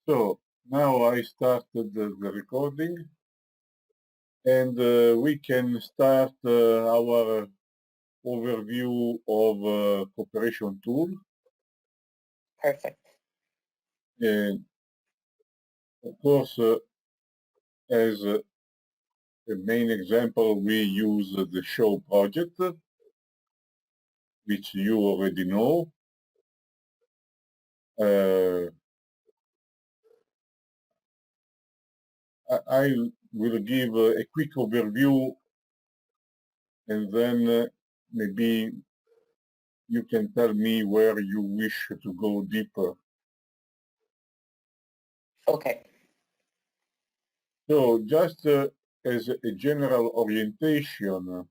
So now I started the recording, and we can start our overview of cooperation tool. Perfect. And of course, as a main example, we use the show project, which you already know. I will give a quick overview, and then maybe you can tell me where you wish to go deeper. Okay. So just as a general orientation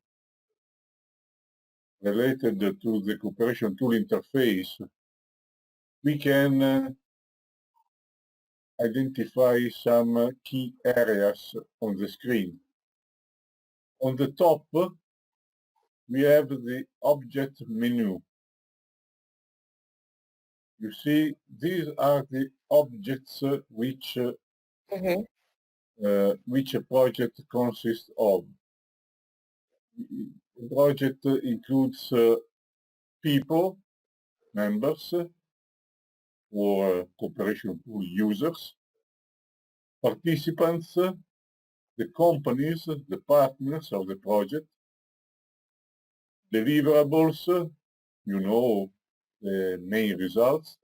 related to the cooperation tool interface, we can identify some key areas on the screen. On the top, we have the object menu. You see, these are the objects which a project consists of. The project includes people, members, or cooperation tool users, participants, the companies, the partners of the project, deliverables, you know, the main results,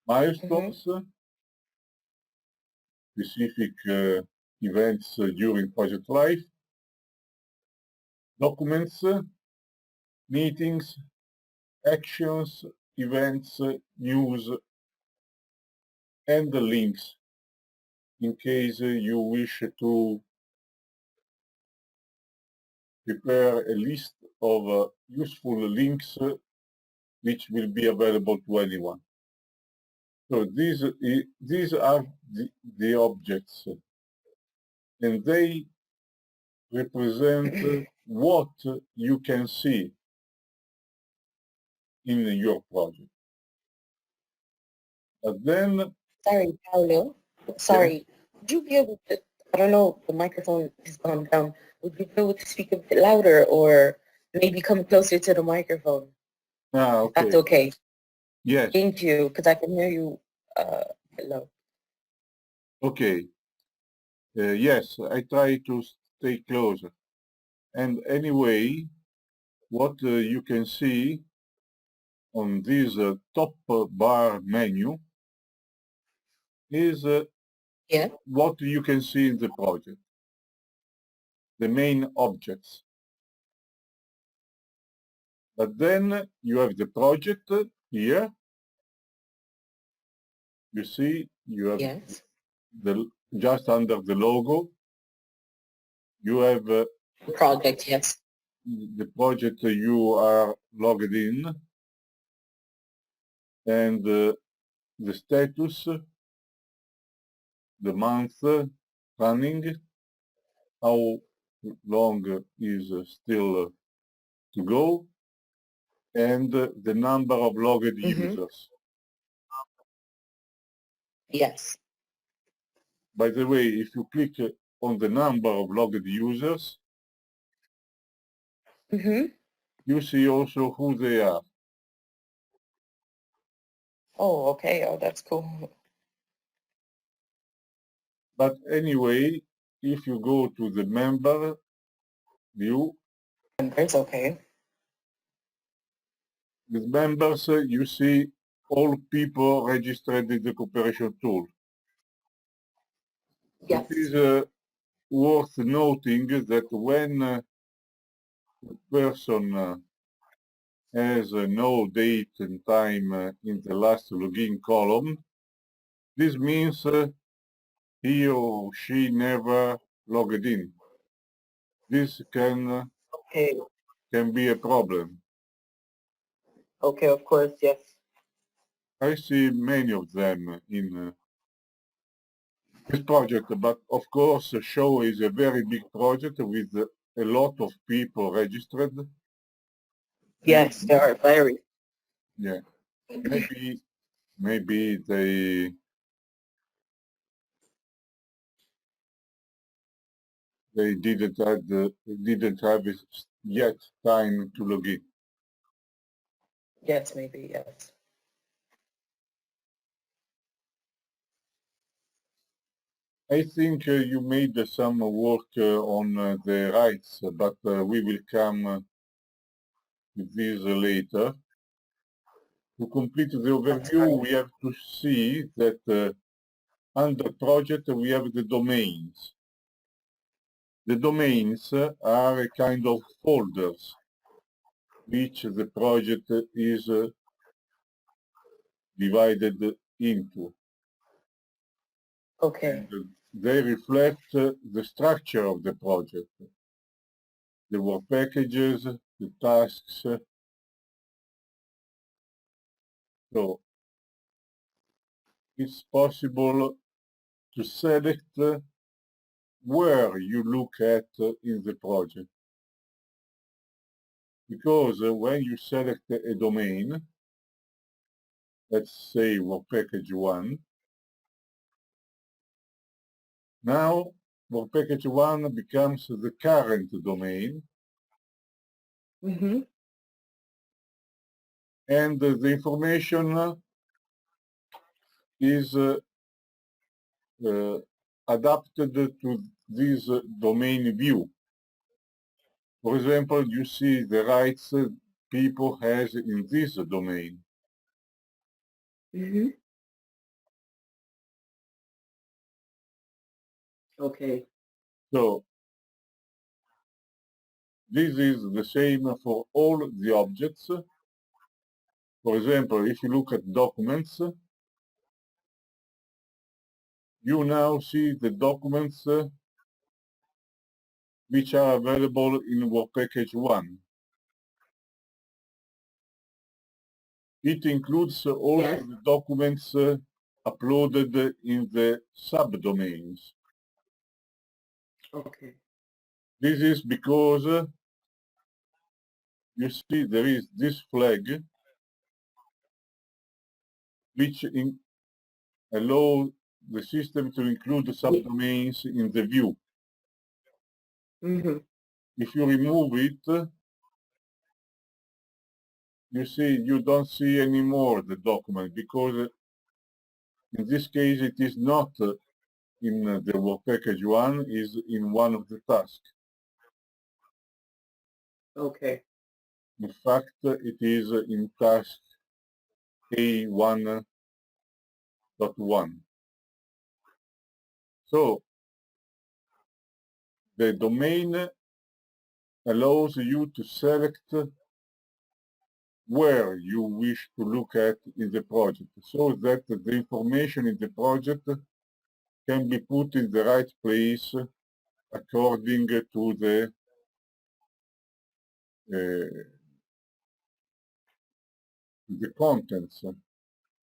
milestones, specific events during project life, documents, meetings, actions, events, news, and the links in case you wish to prepare a list of useful links which will be available to anyone. So these are the objects, and they represent what you can see in your project. But then, Sorry, Paolo. Sorry. Would you be able to, I don't know, the microphone has gone down. Would you be able to speak a bit louder or maybe come closer to the microphone? okay. That's okay. Yes. Thank you, because I can hear you low. Okay. Yes, I try to stay closer. And anyway, what you can see on this top bar menu is what you can see in the project, the main objects. But then you have the project here. You see, you have just under the logo, you have the project, yes. The project you are logged in, and the status, the month running, how long is still to go, and the number of logged users. Yes. By the way, if you click on the number of logged users, you see also who they are. Oh, okay. Oh, that's cool. But anyway, if you go to the member view, members, okay. With members, you see all people registered in the cooperation tool. Yes. It is worth noting that when a person has no date and time in the last login column, this means he or she never logged in. This can be a problem. Okay, of course, yes. I see many of them in this project, but of course, show is a very big project with a lot of people registered. Yes, there are very. Yeah, maybe they they didn't have yet time to log in. Yes, maybe, yes. I think you made some work on the rights, but we will come with this later. To complete the overview, we have to see that under project we have the domains. The domains are a kind of folders which the project is divided into. Okay. And they reflect the structure of the project, the work packages, the tasks. So it's possible to select where you look at in the project. Because when you select a domain, let's say work package 1, now work package 1 becomes the current domain, Mm-hmm. and the information is adapted to this domain view. For example, you see the rights people has in this domain. Mm-hmm. Okay. So this is the same for all the objects. For example, if you look at documents, you now see the documents which are available in work package 1. It includes also Yes. the documents uploaded in the subdomains. Okay. This is because you see there is this flag which allows the system to include the subdomains in the view. Mm-hmm. If you remove it, you see you don't see anymore the document because in this case it is not in the work package 1, is in one of the tasks. Okay. In fact, it is in task A1.1. So the domain allows you to select where you wish to look at in the project so that the information in the project can be put in the right place according to the contents.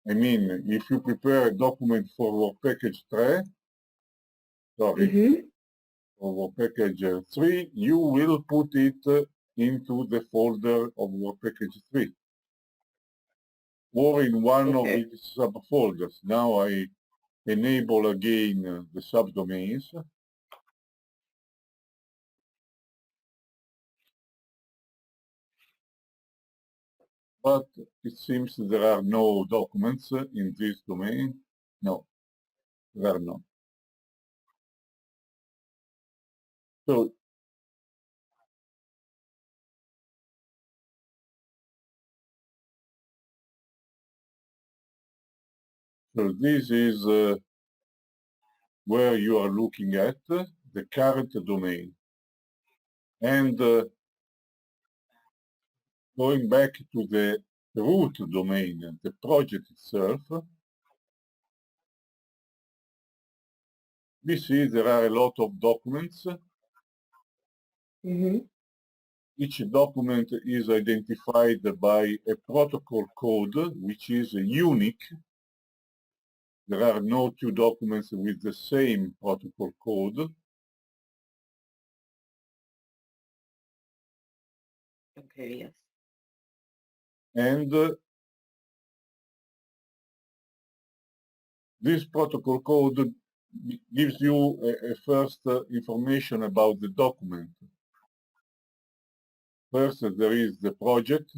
I mean, if you prepare a document for work package 3, Mm-hmm. for work package 3, you will put it into the folder of work package 3 or in one of its subfolders. Now I enable again the subdomains. But it seems there are no documents in this domain. No, there are not. So this is where you are looking at the current domain. And going back to the root domain, the project itself, we see there are a lot of documents. Mm-hmm. Each document is identified by a protocol code which is unique. There are no two documents with the same protocol code. Okay, yes. And this protocol code gives you a first information about the document. First, there is the project,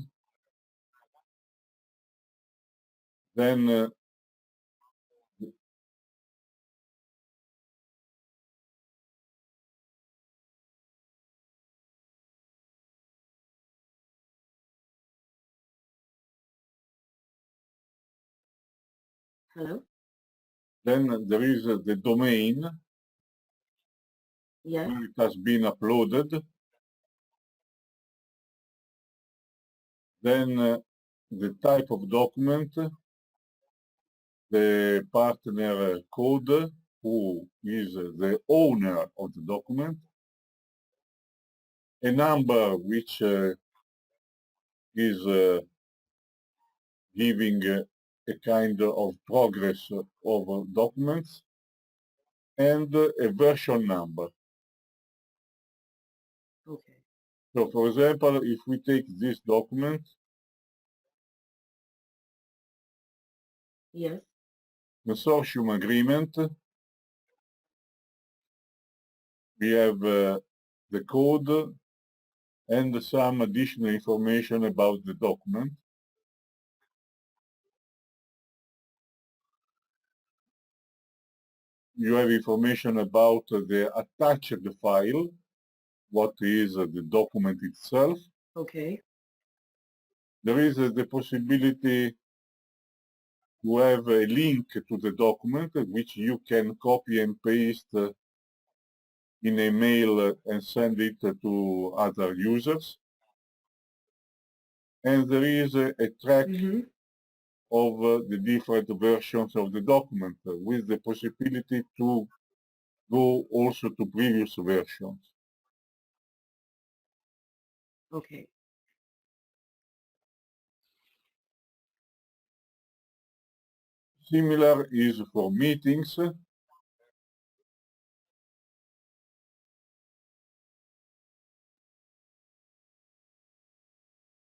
then Hello? then there is the domain Yes. where it has been uploaded. Then the type of document, the partner code, who is the owner of the document, a number which is giving a kind of progress of documents, and a version number. Okay. So for example, if we take this document, Yes. consortium agreement, we have the code and some additional information about the document. You have information about the attached file, what is the document itself. Okay. There is the possibility to have a link to the document, which you can copy and paste in a mail and send it to other users. And there is a track of the different versions of the document with the possibility to go also to previous versions. Okay. Similar is for meetings.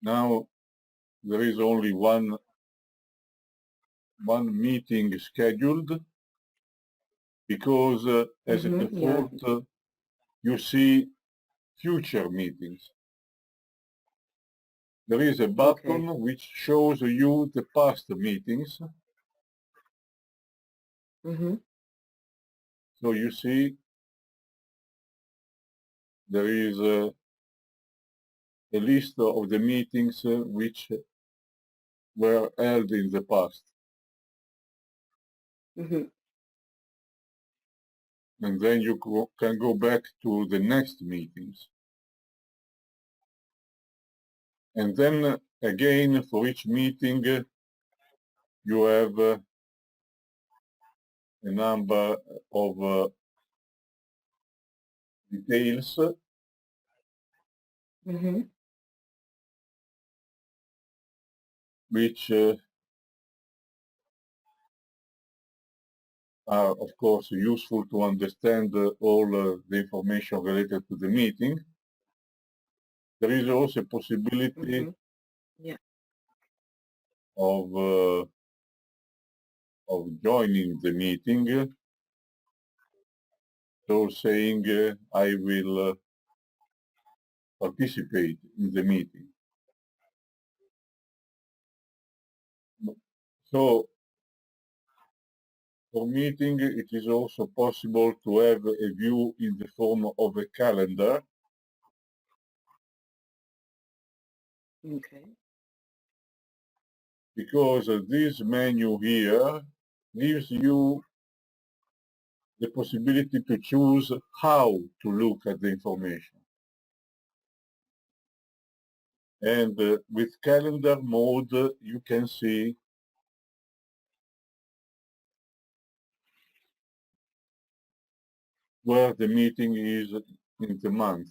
Now there is only one meeting scheduled because as a default you see future meetings. There is a button which shows you the past meetings. So you see there is a list of the meetings which were held in the past. And then you can go back to the next meetings. And then again, for each meeting, you have a number of details. Which are, of course, useful to understand all the information related to the meeting. There is also a possibility of joining the meeting. So saying, I will participate in the meeting. So for meeting, it is also possible to have a view in the form of a calendar. Okay. Because this menu here gives you the possibility to choose how to look at the information. And with calendar mode, you can see where the meeting is in the month.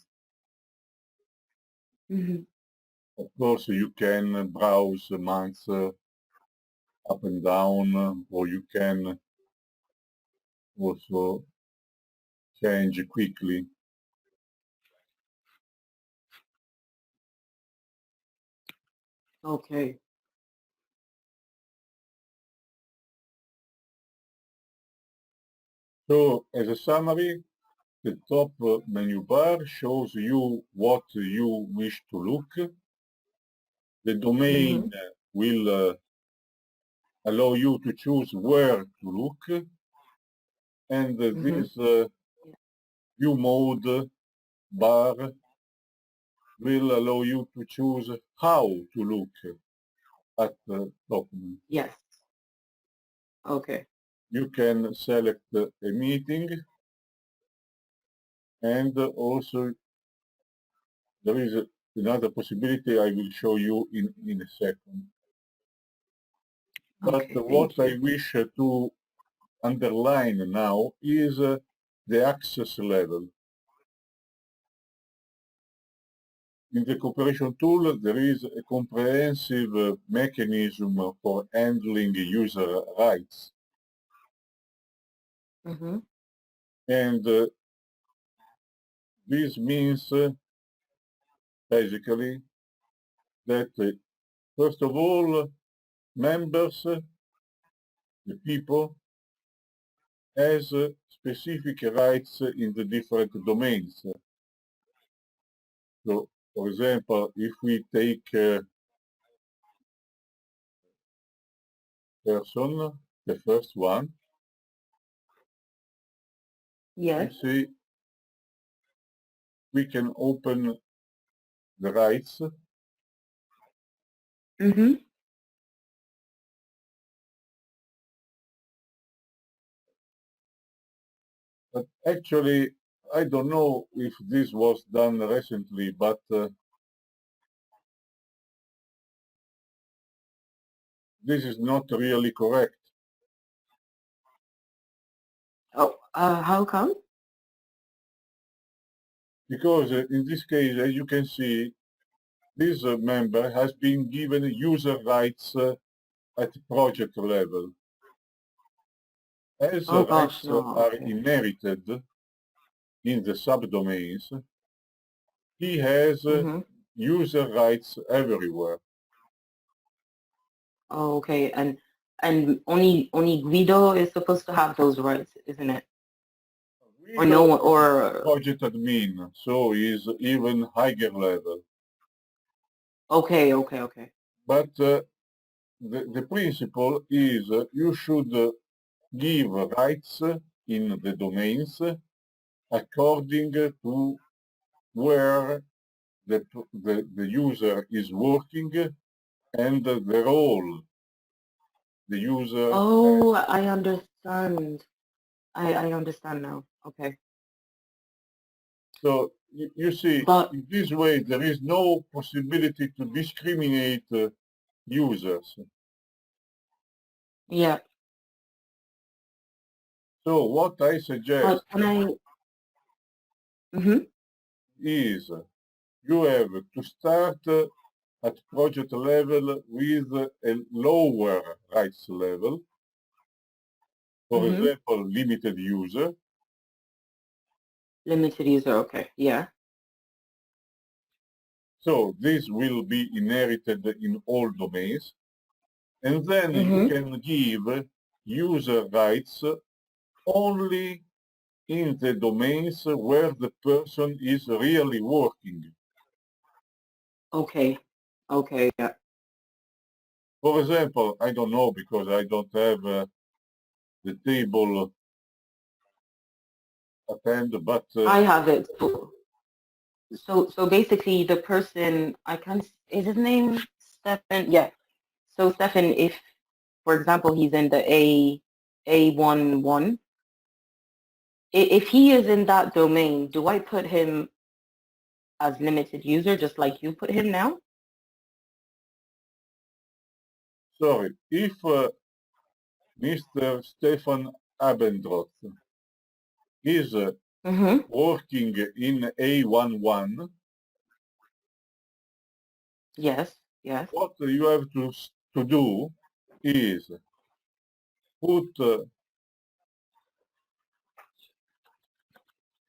Of course, you can browse the months up and down, or you can also change quickly. Okay. So as a summary, the top menu bar shows you what you wish to look. The domain will allow you to choose where to look. And this view mode bar will allow you to choose how to look at the document. Yes. Okay. You can select a meeting, and also there is another possibility I will show you in a second. But Okay, what thank I you. wish to underline now is the access level. In the cooperation tool, there is a comprehensive mechanism for handling user rights. And this means basically that first of all, members, the people, has specific rights in the different domains. So, for example, if we take person, the first one, Yes. you see, we can open the rights. But actually, I don't know if this was done recently, but this is not really correct. Oh, how come? Because in this case, as you can see, this member has been given user rights at project level. As Oh gosh, rights no. are Okay. inherited in the subdomains, he has user rights everywhere. Oh, okay. And only Guido is supposed to have those rights, isn't it? Or no one, or Project admin, so is even higher level. okay. But the principle is you should give rights in the domains according to where the user is working and the role the user. Oh, I understand. I understand now. Okay. So you see, But in this way, there is no possibility to discriminate users. yeah. So what I But suggest can I? is you have to start at project level with a lower rights level, for example, limited user. Limited user. Okay. Yeah. So this will be inherited in all domains. And then you can give user rights only in the domains where the person is really working. Okay. Okay. Yeah. For example, I don't know because I don't have the table at hand, but I have it. So basically, the person I can is his name Stefan. Yeah. So Stefan, if for example he's in the A11, if he is in that domain, do I put him as limited user just like you put him now? sorry, if Mr. Stefan Abendroth is working in A11, Yes. Yes. what you have to do is put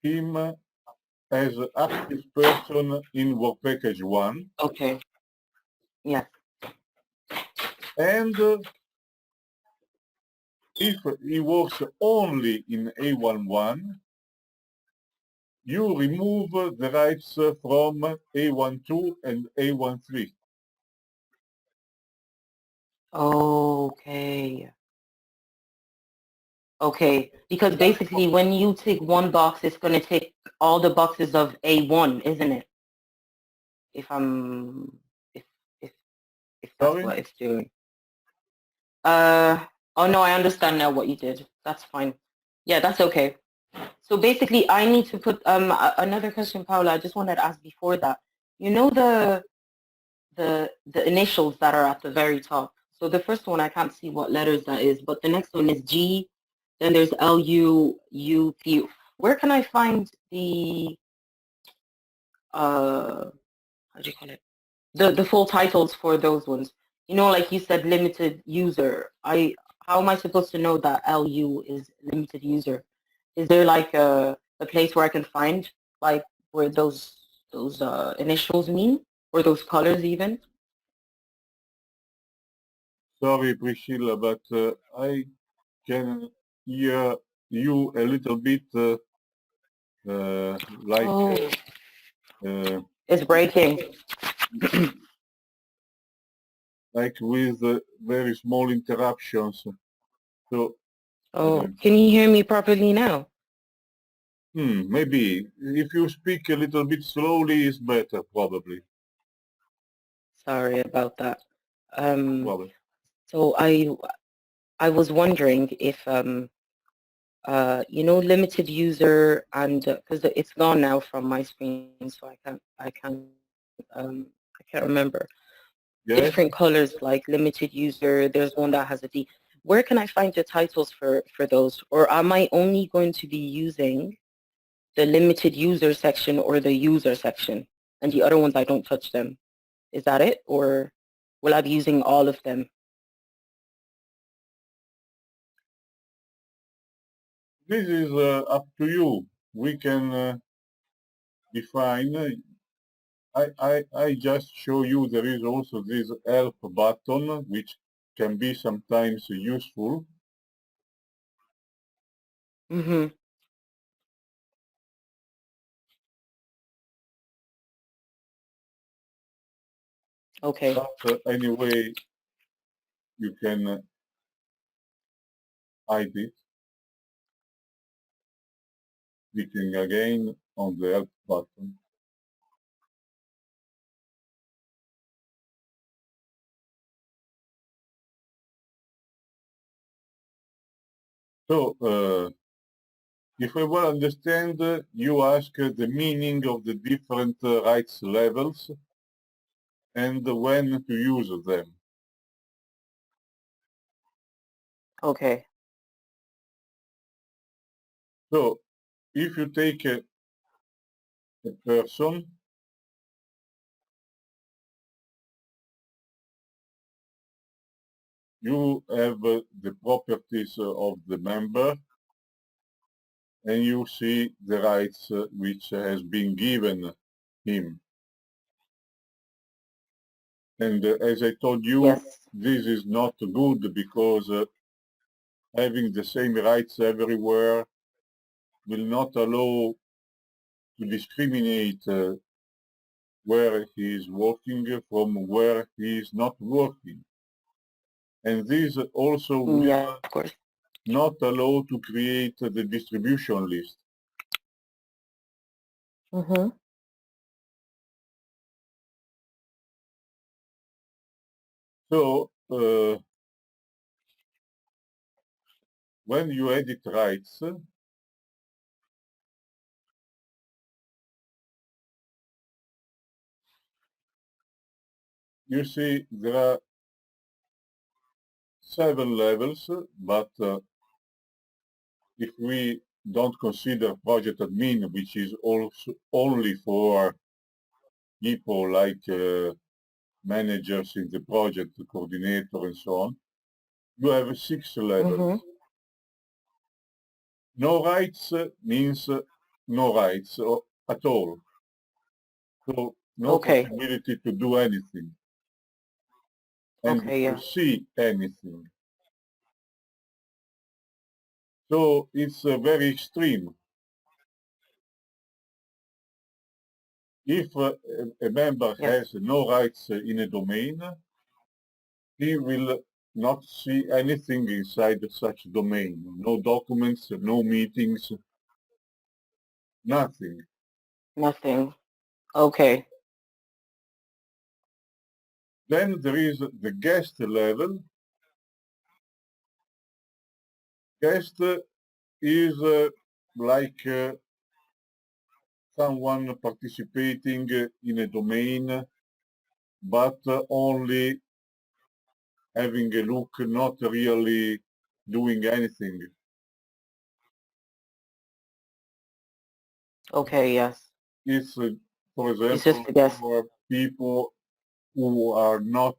him as active person in work package 1, Okay. Yes. and If he works only in A11, you remove the rights from A12 and A13. Okay. Okay, because basically when you tick one box, it's going to tick all the boxes of A1, isn't it? If I'm, if, if that's Sorry? what it's doing. Oh no, I understand now what you did. That's fine. Yeah, that's okay. So basically I need to put, another question, Paula, I just wanted to ask before that. You know the initials that are at the very top. So the first one, I can't see what letters that is, but the next one is G, then there's LUUP. Where can I find the, how do you call it? The full titles for those ones? You know, like you said, limited user. How am I supposed to know that LU is limited user? Is there like a place where I can find like where those initials mean, or those colors even? Sorry, Priscilla, but I can hear you a little bit like Oh, uh, it's breaking. like with very small interruptions. So Oh, can you hear me properly now? maybe if you speak a little bit slowly, is better probably. Sorry about that. Um, Probably. so I was wondering if you know, limited user, and because it's gone now from my screen, so I can't remember. Yes. Different colors like limited user. There's one that has a D. Where can I find the titles for those? Or am I only going to be using the limited user section or the user section, and the other ones I don't touch them? Is that it, or will I be using all of them? This is up to you. We can define. I just show you there is also this help button, which can be sometimes useful. Mm-hmm. Okay. But anyway, you can hide it, clicking again on the help button. So, if I well understand, you ask the meaning of the different rights levels and when to use them. Okay. So, if you take a person, you have the properties of the member, and you see the rights which has been given him. And as I told you, Yes. this is not good because having the same rights everywhere will not allow to discriminate where he is working from where he is not working. And this also Yeah, will of course. not allow to create the distribution list. Mm-hmm. So when you edit rights, you see there are 7 levels, but if we don't consider project admin, which is also only for people like managers in the project, the coordinator and so on, you have 6 levels. Mm-hmm. No rights means no rights at all. So no Okay. possibility to do anything and Okay, to yeah. see anything. So it's very extreme. If a member Yes. has no rights in a domain, he will not see anything inside such domain. No documents, no meetings, nothing. Nothing. Okay. Then there is the guest level. Guest is like someone participating in a domain, but only having a look, not really doing anything. Okay. Yes. It's, for It's just example, a guess. for people who are not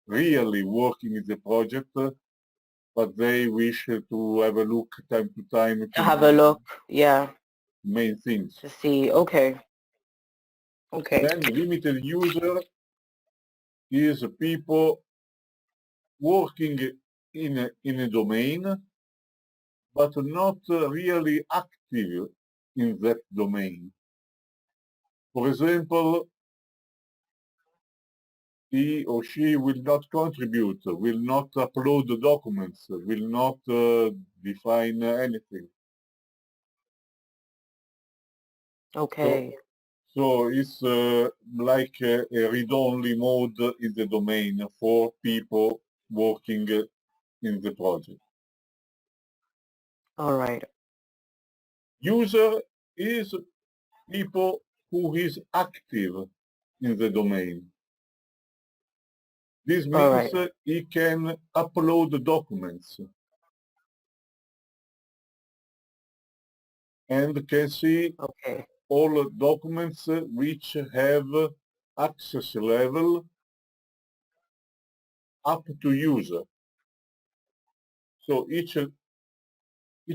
really working in the project, but they wish to have a look time to time To to have a the look. Yeah. main things. To see. Okay. Okay. Then limited user is people working in a domain, but not really active in that domain. For example, he or she will not contribute, will not upload the documents, will not define anything. Okay. So it's like a read-only mode in the domain for people working in the project. All right. User is people who is active in the domain. This All means right. he can upload the documents and can see Okay. all documents which have access level up to user. So each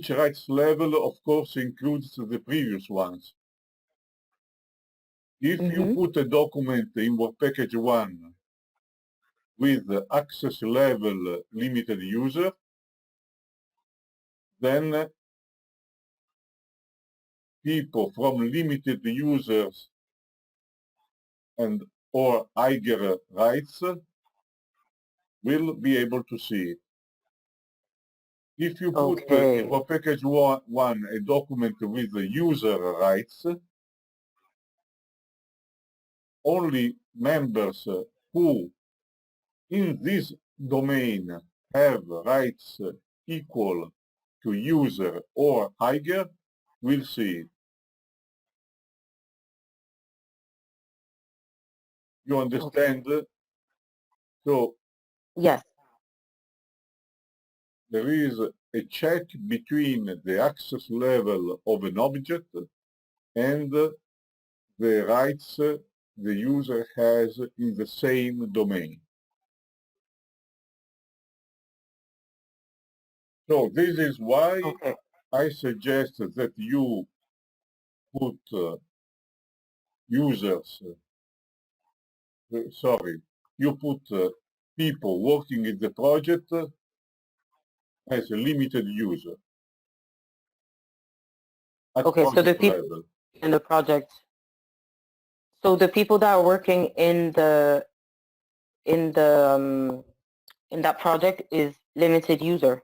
rights level, of course, includes the previous ones. If you Mm-hmm. put a document in work package 1 with access level limited user, then people from limited users and or higher rights will be able to see it. If you put in Okay. work package 1 a document with the user rights, only members who in this domain have rights equal to user or higher will see it. You understand? Okay. So Yes. there is a check between the access level of an object and the rights the user has in the same domain. So this is why Okay. I suggest that you put users, sorry, you put people working in the project as a limited user at Okay. So the project people level. in the project. So the people that are working in the in that project is limited user,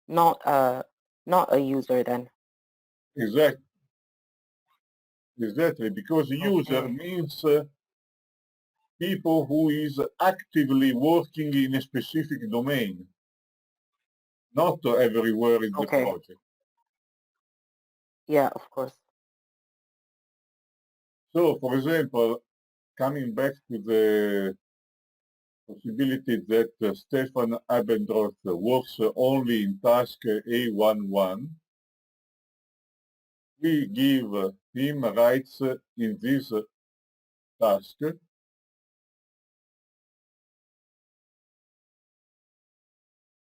not a user then. Exactly, exactly, because user Okay. means people who is actively working in a specific domain, not everywhere in the Okay. project. Yeah, of course. So, for example, coming back to the possibility that Stefan Abendroth works only in task A11, we give him rights in this task,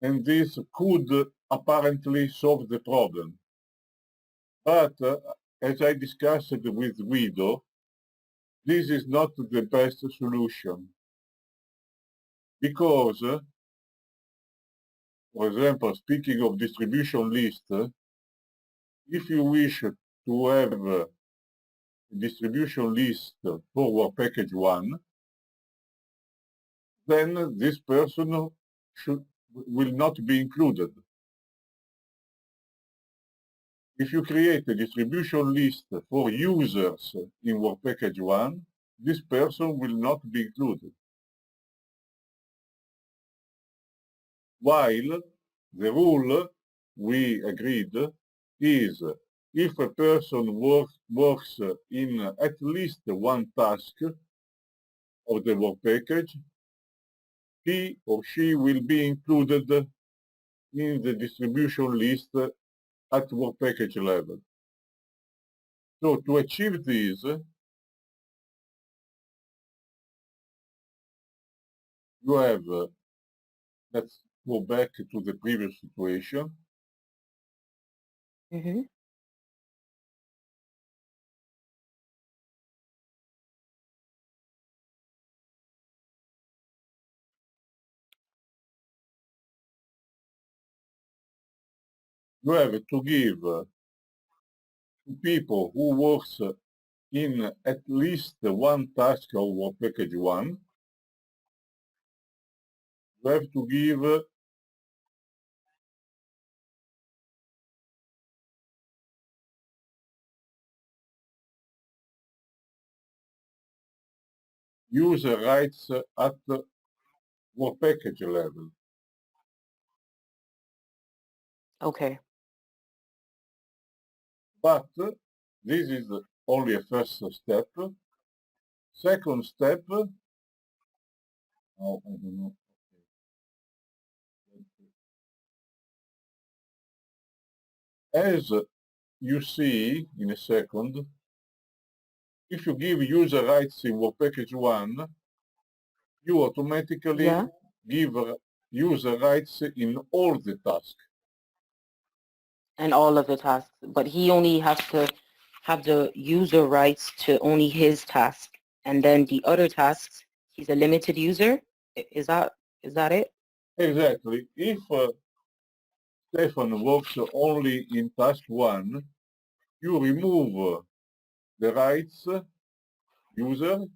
and this could apparently solve the problem. But as I discussed with Guido, this is not the best solution because For example, speaking of distribution list, if you wish to have a distribution list for work package 1, then this person will not be included. If you create a distribution list for users in work package 1, this person will not be included. While the rule we agreed is if a person works in at least one task of the work package, he or she will be included in the distribution list at work package level. So to achieve this, you have, let's go back to the previous situation. Mm-hmm. You have to give to people who works in at least one task of work package 1, you have to give user rights at work package level. Okay. But this is only a first step. Second step, oh, I don't know. As you see in a second, if you give user rights in work package 1, you automatically Yeah. give user rights in all the tasks. And all of the tasks, but he only has to have the user rights to only his task, and then the other tasks, he's a limited user. Is that it? Exactly. If Stefan works only in task 1, you remove the rights user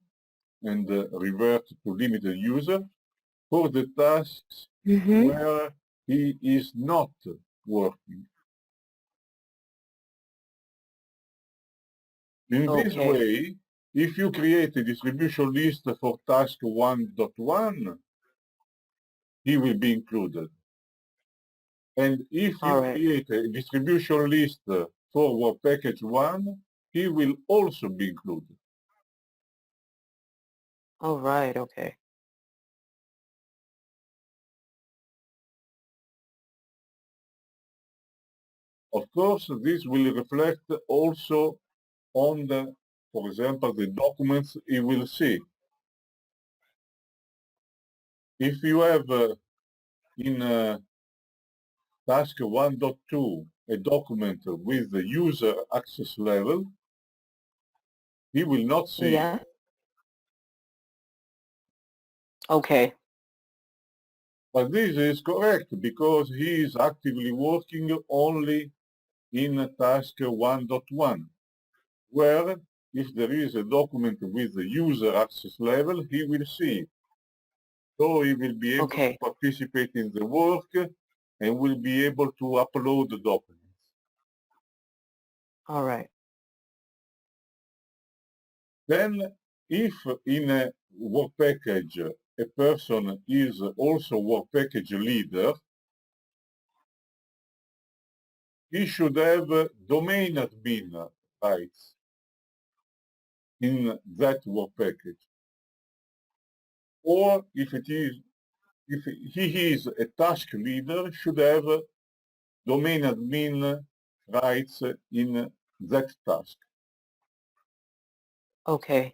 and revert to limited user for the tasks Mm-hmm. where he is not working. In this Okay. way, if you create a distribution list for task 1.1, he will be included. And if All you right. create a distribution list for work package 1, he will also be included. All right. Okay. Of course, this will reflect also on the, for example, the documents he will see. If you have in task 1.2 a document with the user access level, he will not see. Yeah. Okay. But this is correct because he is actively working only in task 1.1, where if there is a document with the user access level, he will see it. So he will be able Okay. to participate in the work and will be able to upload the documents. All right. Then if in a work package a person is also work package leader, he should have domain admin rights in that work package. Or if he is a task leader, should have domain admin rights in that task. Okay.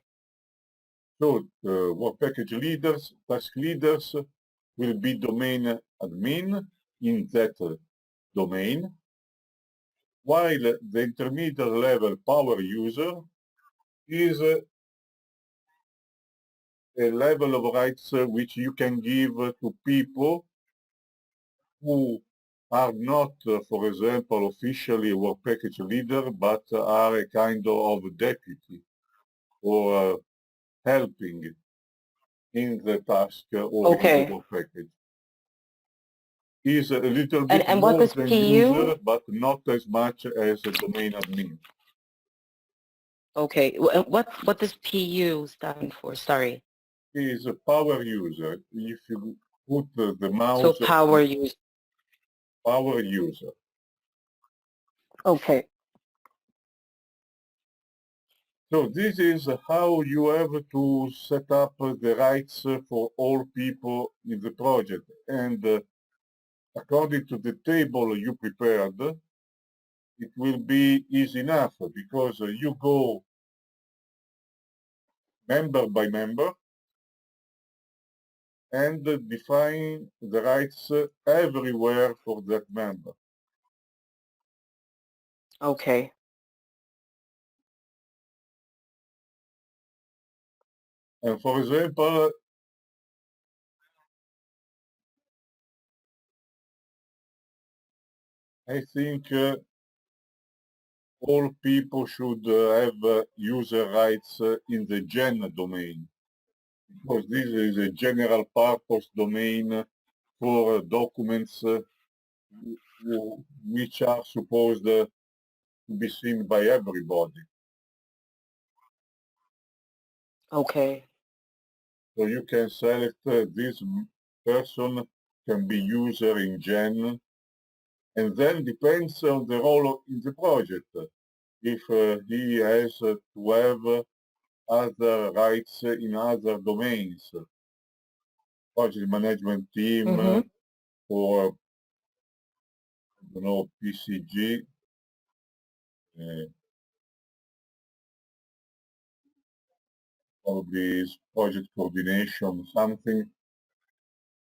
So work package leaders, task leaders will be domain admin in that domain, while the intermediate level power user is a level of rights which you can give to people who are not, for example, officially a work package leader, but are a kind of deputy or helping in the task or in the Okay. work package. Is a little bit And what more does than PU? user, but not as much as a domain admin. Okay. What does PU stand for? Sorry. Is a power user. If you put the So mouse power use. power user. Okay. So this is how you have to set up the rights for all people in the project. And according to the table you prepared, it will be easy enough because you go member by member and define the rights everywhere for that member. Okay. And for example, I think all people should have user rights in the gen domain, because this is a general purpose domain for documents which are supposed to be seen by everybody. Okay. So you can select this person can be user in gen, and then depends on the role in the project. If he has to have other rights in other domains, project management team, Mm-hmm. or PCG, probably is project coordination, something.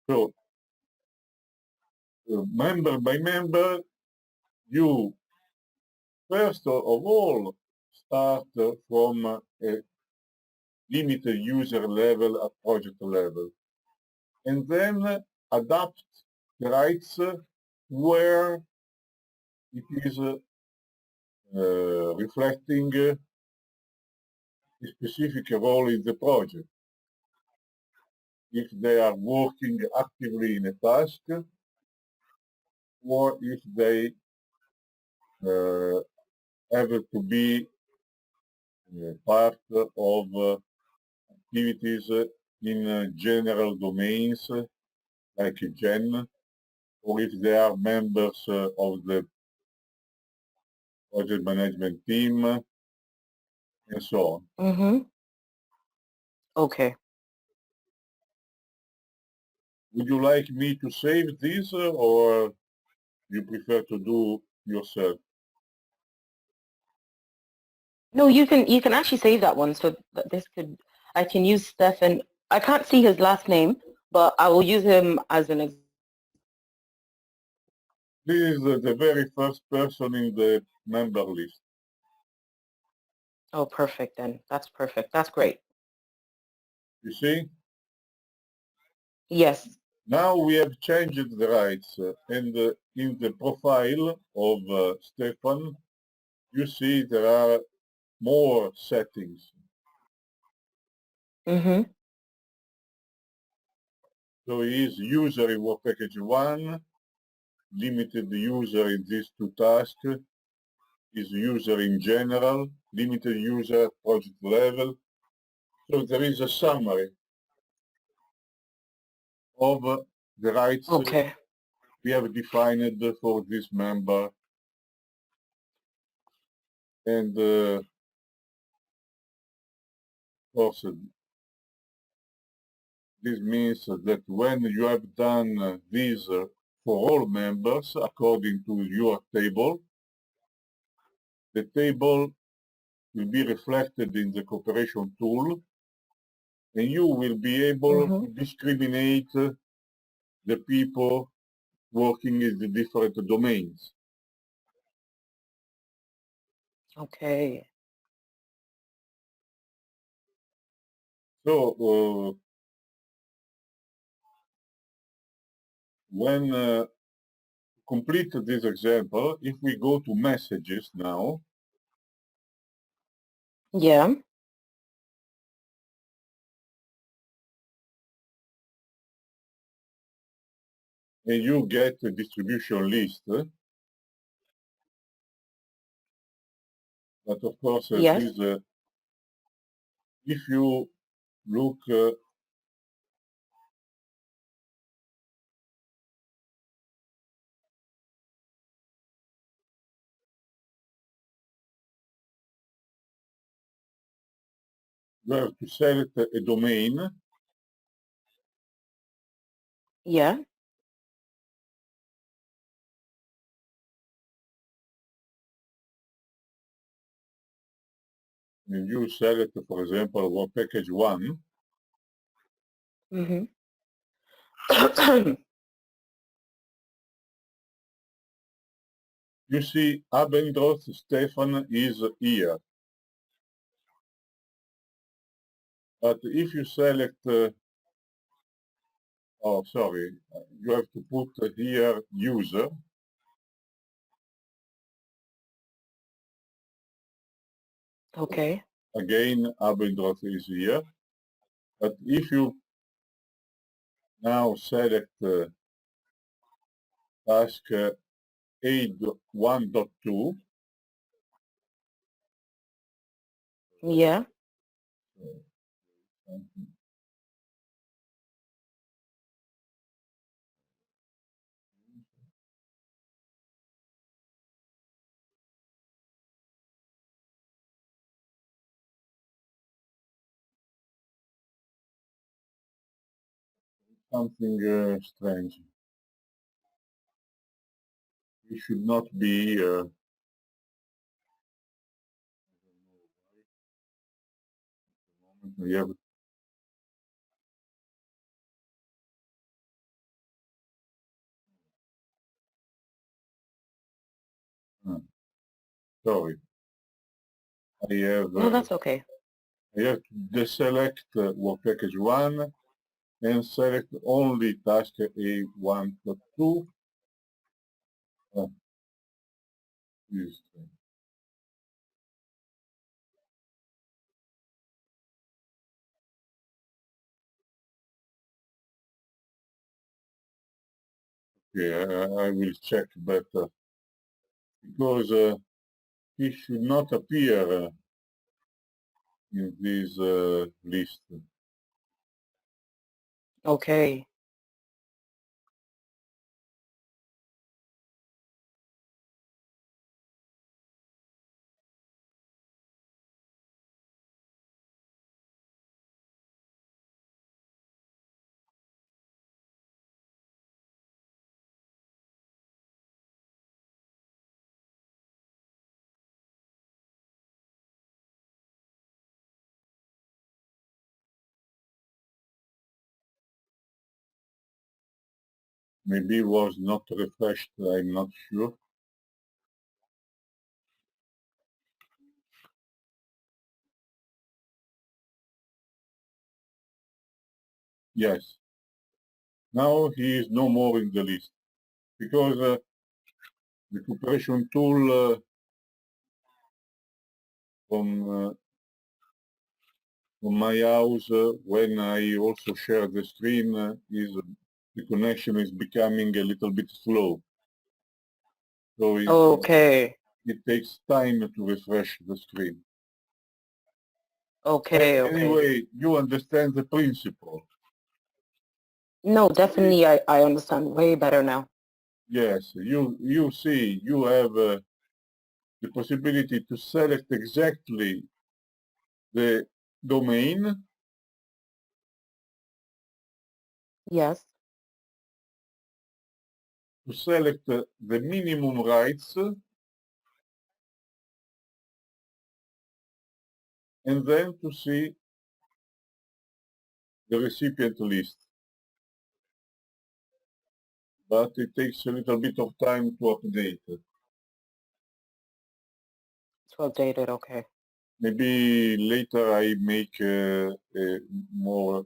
So member by member, you first of all start from a limited user level at project level, and then adapt the rights where it is reflecting a specific role in the project. If they are working actively in a task, or if they have to be part of activities in general domains like GEN, or if they are members of the project management team, and so on. Mm-hmm. Okay. Would you like me to save this, or you prefer to do yourself? No, you can actually save that one. So that this could I can use Stefan. I can't see his last name, but I will use him as an example. This is the very first person in the member list. Oh, perfect then. That's perfect. That's great. You see? Yes. Now we have changed the rights, and in the profile of Stefan, you see there are more settings. Mm-hmm. So he is user in work package 1, limited user in these two tasks, is user in general, limited user at project level. So there is a summary of the rights Okay. we have defined for this member. And of course, this means that when you have done this for all members according to your table, the table will be reflected in the cooperation tool, and you will be able Mm-hmm. to discriminate the people working in the different domains. Okay. So when complete this example, if we go to messages now, Yeah. and you get a distribution list, but of course, Yes. this, if you look you have to select a domain, Yeah. and you select, for example, web package 1, Mm-hmm. you see Abendroth Stefan is here. But if you select, oh, sorry, you have to put here user. Okay. Again, Abendroth is here. But if you now select task A1.2, Yeah. something strange. It should not be we have sorry. I have No, that's okay. I have to deselect work package 1 and select only task A1.2. Is okay, I will check better because it should not appear in this list. Okay. Maybe was not refreshed, I'm not sure. Yes. Now he is no more in the list because the cooperation tool from my house, when I also share the screen, is the connection is becoming a little bit slow. So Okay. it takes time to refresh the screen. Okay. Okay. Anyway, you understand the principle. No, definitely I understand way better now. Yes, you see, you have the possibility to select exactly the domain, Yes. to select the minimum rights, and then to see the recipient list. But it takes a little bit of time to update. It's updated. Okay. Maybe later I make a more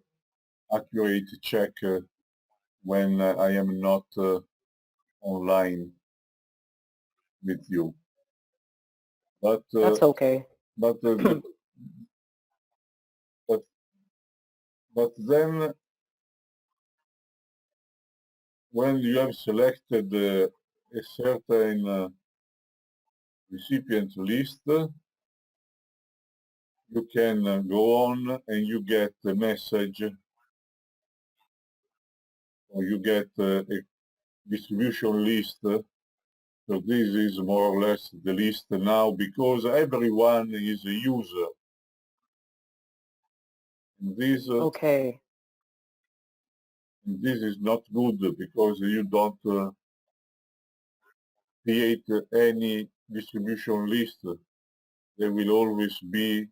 accurate check when I am not online with you. But That's okay. but but then when you have selected a certain recipient list, you can go on and you get a message, or you get a distribution list. So this is more or less the list now, because everyone is a user. And Okay. this is not good, because you don't create any distribution list. They will always be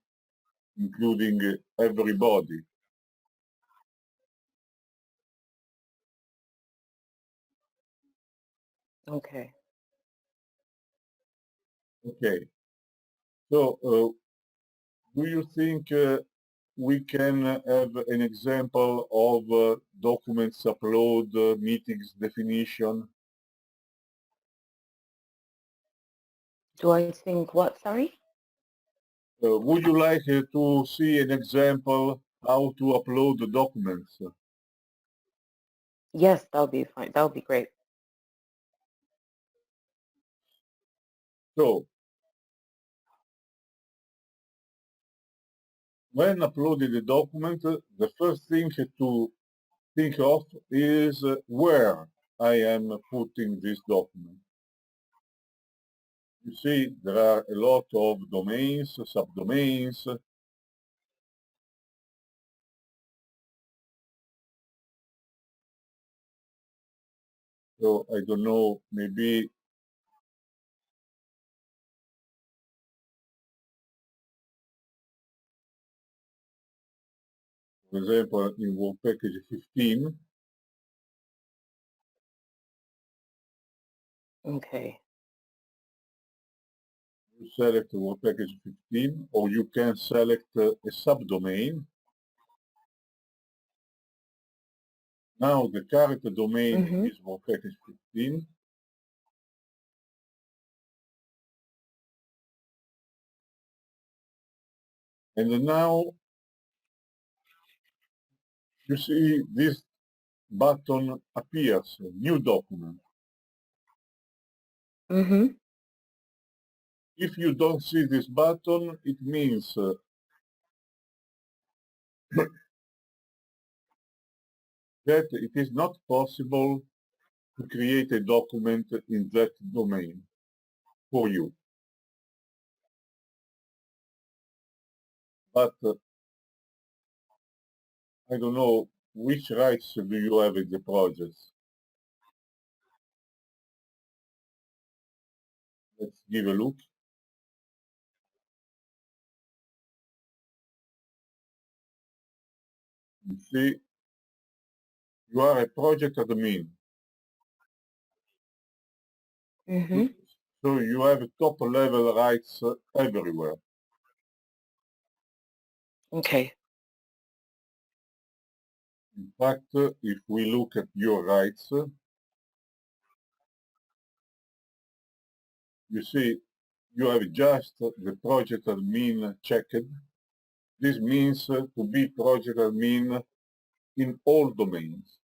including everybody. Okay. Okay. So do you think we can have an example of documents upload, meetings definition? Do I think what? Sorry? Would you like to see an example how to upload the documents? Yes, that would be fine. That would be great. So, when uploading the document, the first thing to think of is where I am putting this document. You see, there are a lot of domains, subdomains. So I don't know, maybe for example, in work package 15, Okay. you select work package 15, or you can select a subdomain. Now the current domain Mm-hmm. is work package 15. And now you see this button appears, new document. Mm-hmm. If you don't see this button, it means that it is not possible to create a document in that domain for you. But I don't know which rights do you have in the project. Let's give a look. You see, you are a project admin. Mm-hmm. So you have top level rights everywhere. Okay. In fact, if we look at your rights, you see you have just the project admin checked. This means to be project admin in all domains.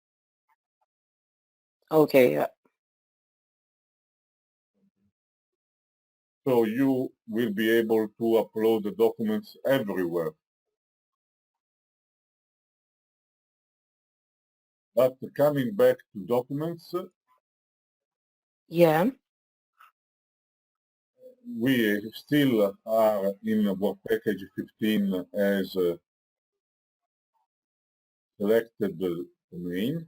Okay. Yeah. So you will be able to upload the documents everywhere. But coming back to documents, Yeah. we still are in work package 15 as a selected domain.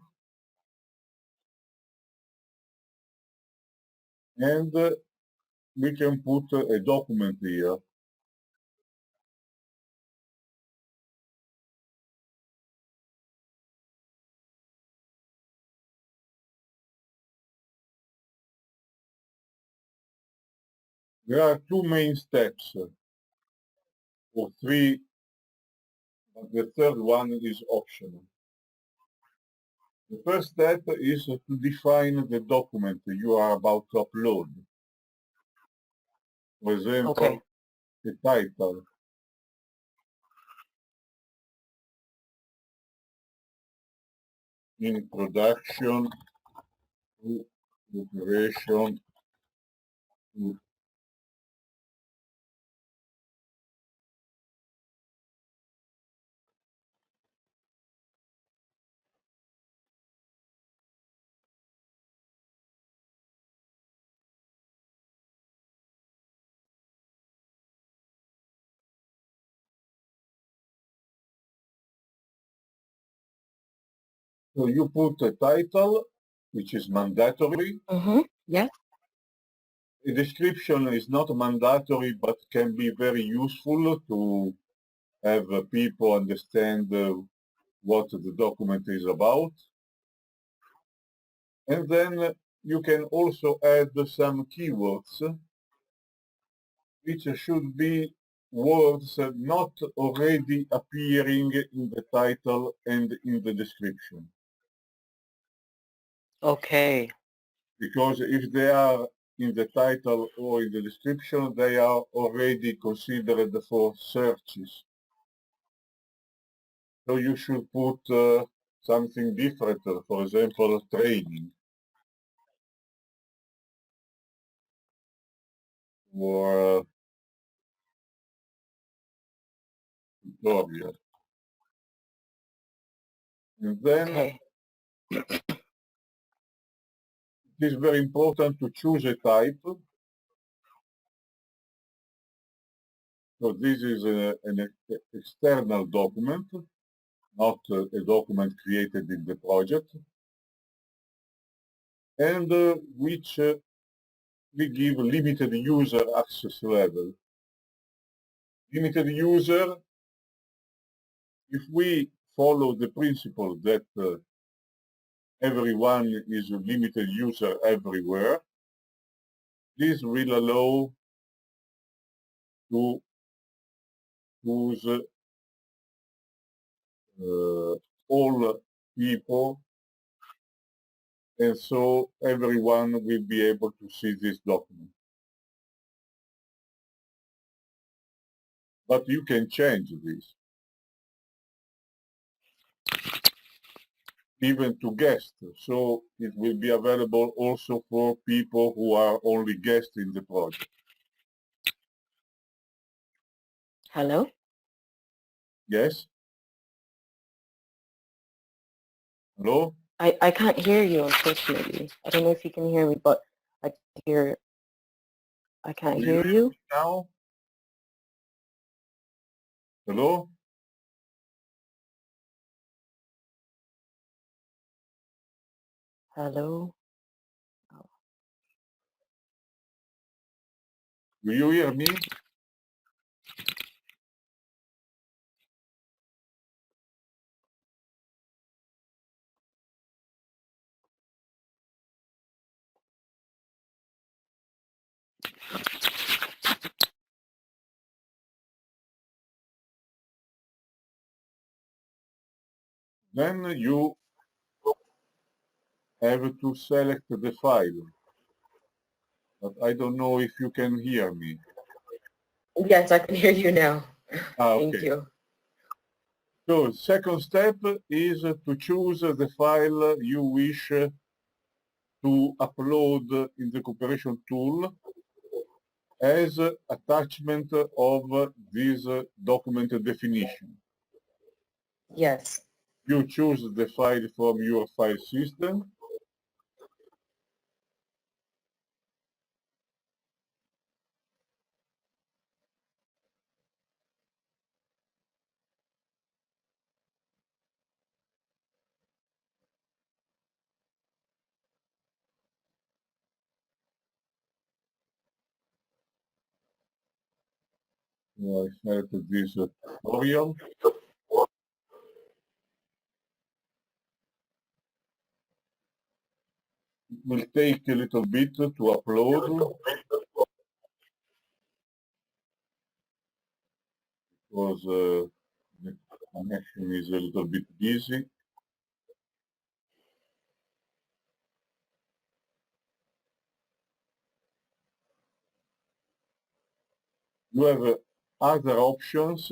And we can put a document here. There are two main steps, or three, but the third one is optional. The first step is to define the document you are about to upload. For example, Okay. the title. Introduction to operation. So you put a title, which is mandatory. Mm-hmm. Yes. A description is not mandatory, but can be very useful to have people understand what the document is about. And then you can also add some keywords, which should be words not already appearing in the title and in the description. Okay. Because if they are in the title or in the description, they are already considered for searches. So you should put something different, for example, training or tutorial. And then Okay. it is very important to choose a type. So this is an external document, not a document created in the project, and which we give limited user access level. Limited user, if we follow the principle that everyone is a limited user everywhere, this will allow to use all people, and so everyone will be able to see this document. But you can change this, even to guests. So it will be available also for people who are only guests in the project. Hello? Yes? Hello? I can't hear you, unfortunately. I don't know if you can hear me, but I can't Do you hear hear you. me now? Hello? Hello? Do you hear me? Then you have to select the file. But I don't know if you can hear me. Yes, I can hear you now. Thank Okay. you. So second step is to choose the file you wish to upload in the cooperation tool as attachment of this document definition. Yes. You choose the file from your file system. I set this tutorial. It will take a little bit to upload because the connection is a little bit busy. You have other options.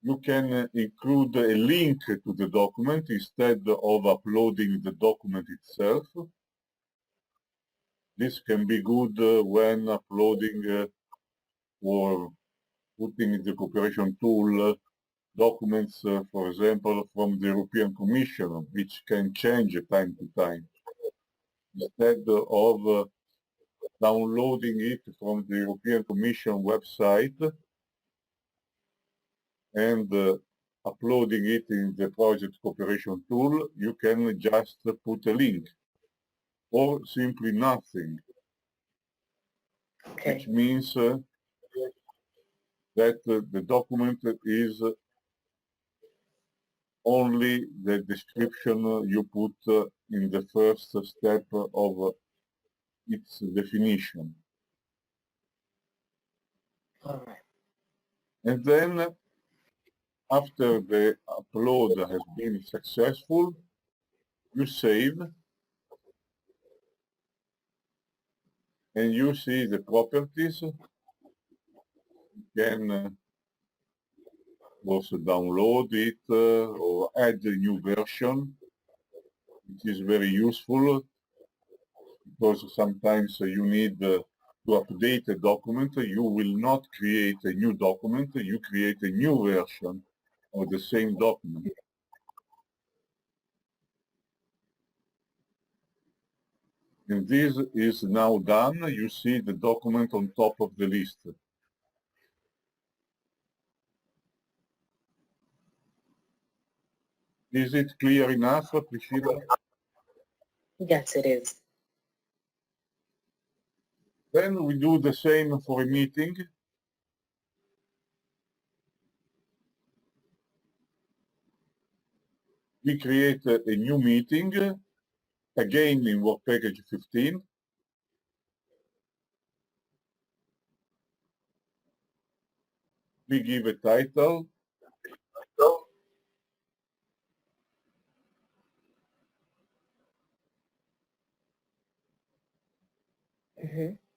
You can include a link to the document instead of uploading the document itself. This can be good when uploading or putting in the cooperation tool documents, for example, from the European Commission, which can change time to time. Instead of downloading it from the European Commission website and uploading it in the project cooperation tool, you can just put a link or simply nothing, Okay. which means that the document is only the description you put in the first step of its definition. All right. And then after the upload has been successful, you save and you see the properties. You can also download it or add a new version. It is very useful because sometimes you need to update a document. You will not create a new document, you create a new version of the same document. And this is now done. You see the document on top of the list. Is it clear enough, Priscilla? Yes, it is. Then we do the same for a meeting. We create a new meeting, again in work package 15. We give a title.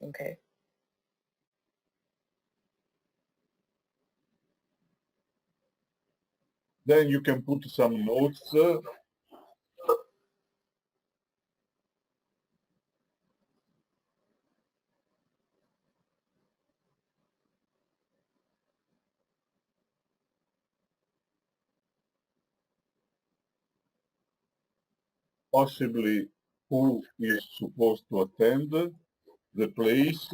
Okay. Then you can put some notes. Possibly who is supposed to attend, the place,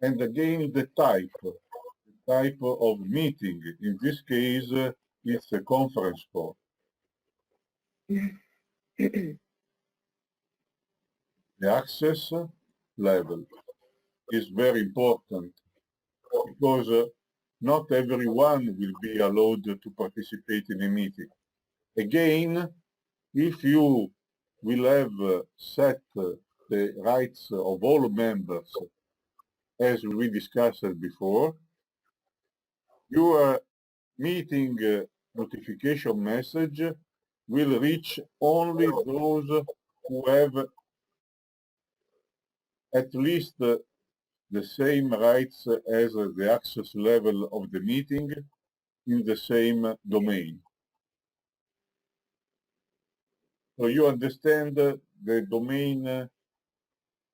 and again the type of meeting. In this case, it's a conference call. The access level is very important because not everyone will be allowed to participate in a meeting. Again, if you will have set the rights of all members as we discussed before, your meeting notification message will reach only those who have at least the same rights as the access level of the meeting in the same domain. So you understand the domain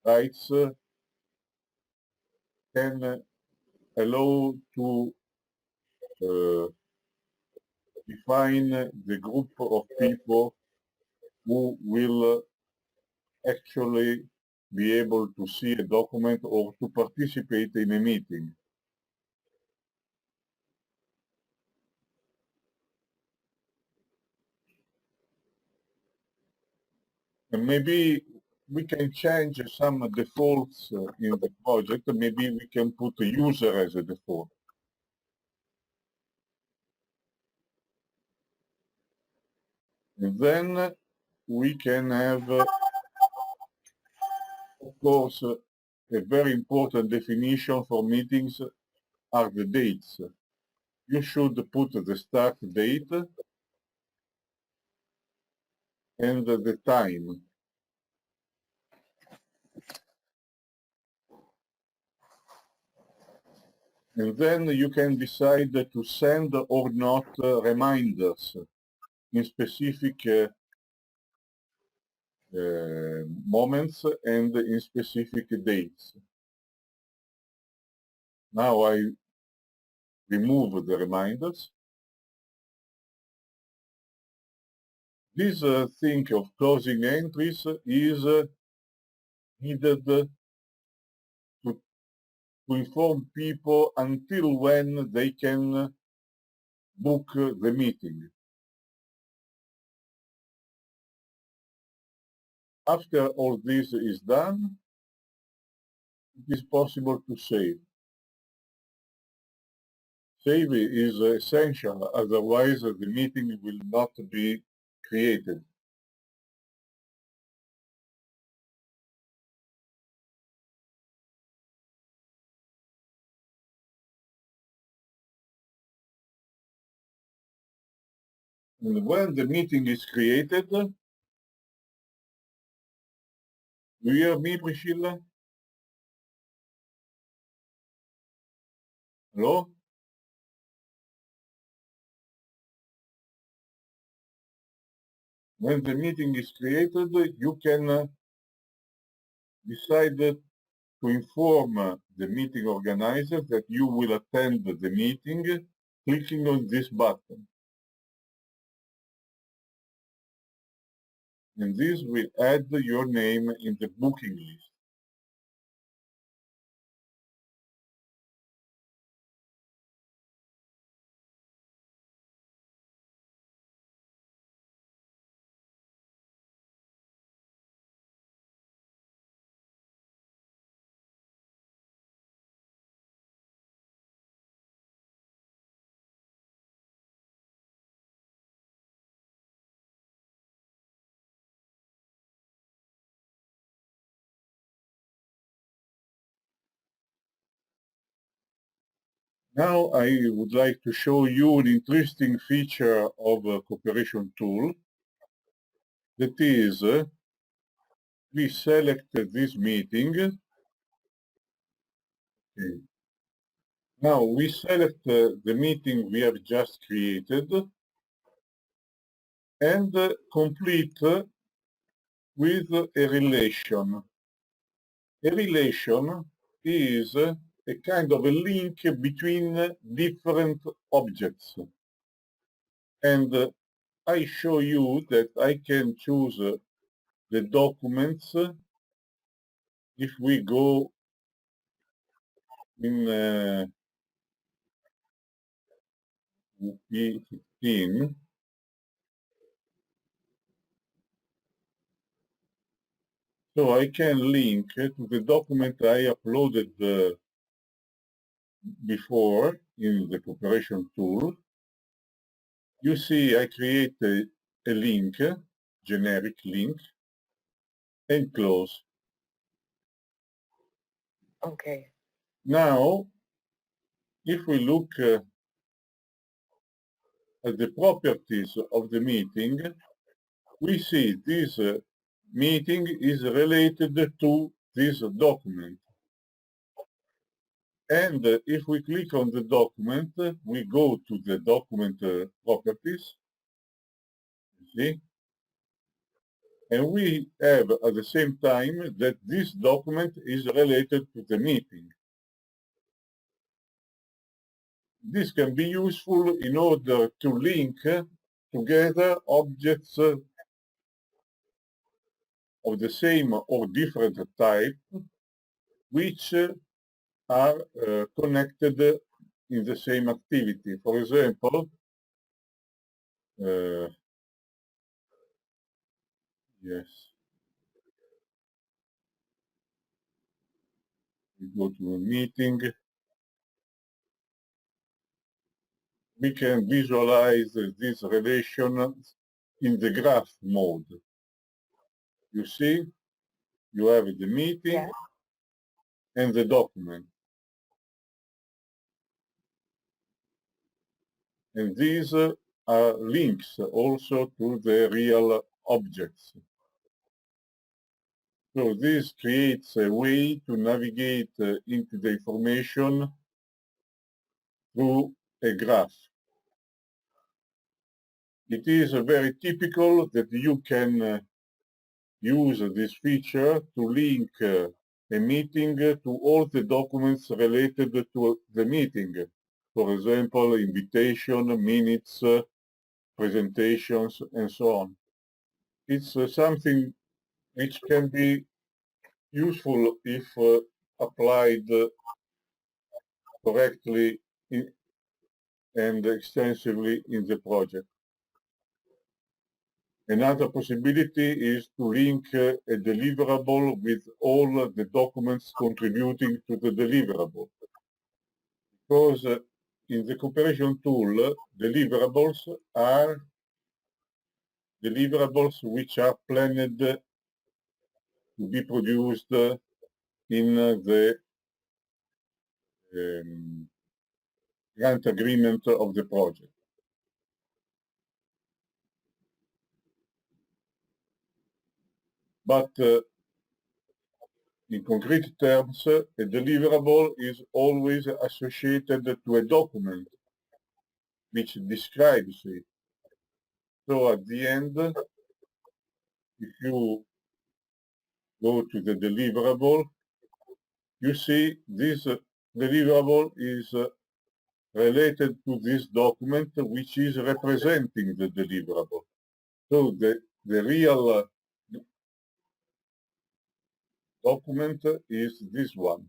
rights can allow to define the group of people who will actually be able to see a document or to participate in a meeting. And maybe we can change some defaults in the project. Maybe we can put a user as a default. And then we can have, of course, a very important definition for meetings are the dates. You should put the start date and the time. And then you can decide to send or not reminders in specific moments and in specific dates. Now I remove the reminders. This thing of closing entries is needed to inform people until when they can book the meeting. After all this is done, it is possible to save. Save is essential, otherwise the meeting will not be created. And when the meeting is created, do you hear me, Priscilla? Hello? When the meeting is created, you can decide to inform the meeting organizer that you will attend the meeting clicking on this button. And this will add your name in the booking list. Now I would like to show you an interesting feature of a cooperation tool. That is, we select this meeting. Okay. Now we select the meeting we have just created and complete with a relation. A relation is a kind of a link between different objects. And I show you that I can choose the documents if we go in UP15. So I can link to the document I uploaded before in the cooperation tool. You see I create a link, generic link, and close. Okay. Now, if we look at the properties of the meeting, we see this meeting is related to this document. And if we click on the document, we go to the document properties, see? And we have at the same time that this document is related to the meeting. This can be useful in order to link together objects of the same or different type, which are connected in the same activity. For example, yes, we go to a meeting. We can visualize this relation in the graph mode. You see, you have the meeting Yeah. and the document. And these are links also to the real objects. So this creates a way to navigate into the information through a graph. It is very typical that you can use this feature to link a meeting to all the documents related to the meeting. For example, invitation, minutes, presentations, and so on. It's something which can be useful if applied correctly and extensively in the project. Another possibility is to link a deliverable with all the documents contributing to the deliverable. Because in the cooperation tool, deliverables are deliverables which are planned to be produced in the grant agreement of the project. But in concrete terms, a deliverable is always associated to a document which describes it. So at the end, if you go to the deliverable, you see this deliverable is related to this document which is representing the deliverable. So the real document is this one,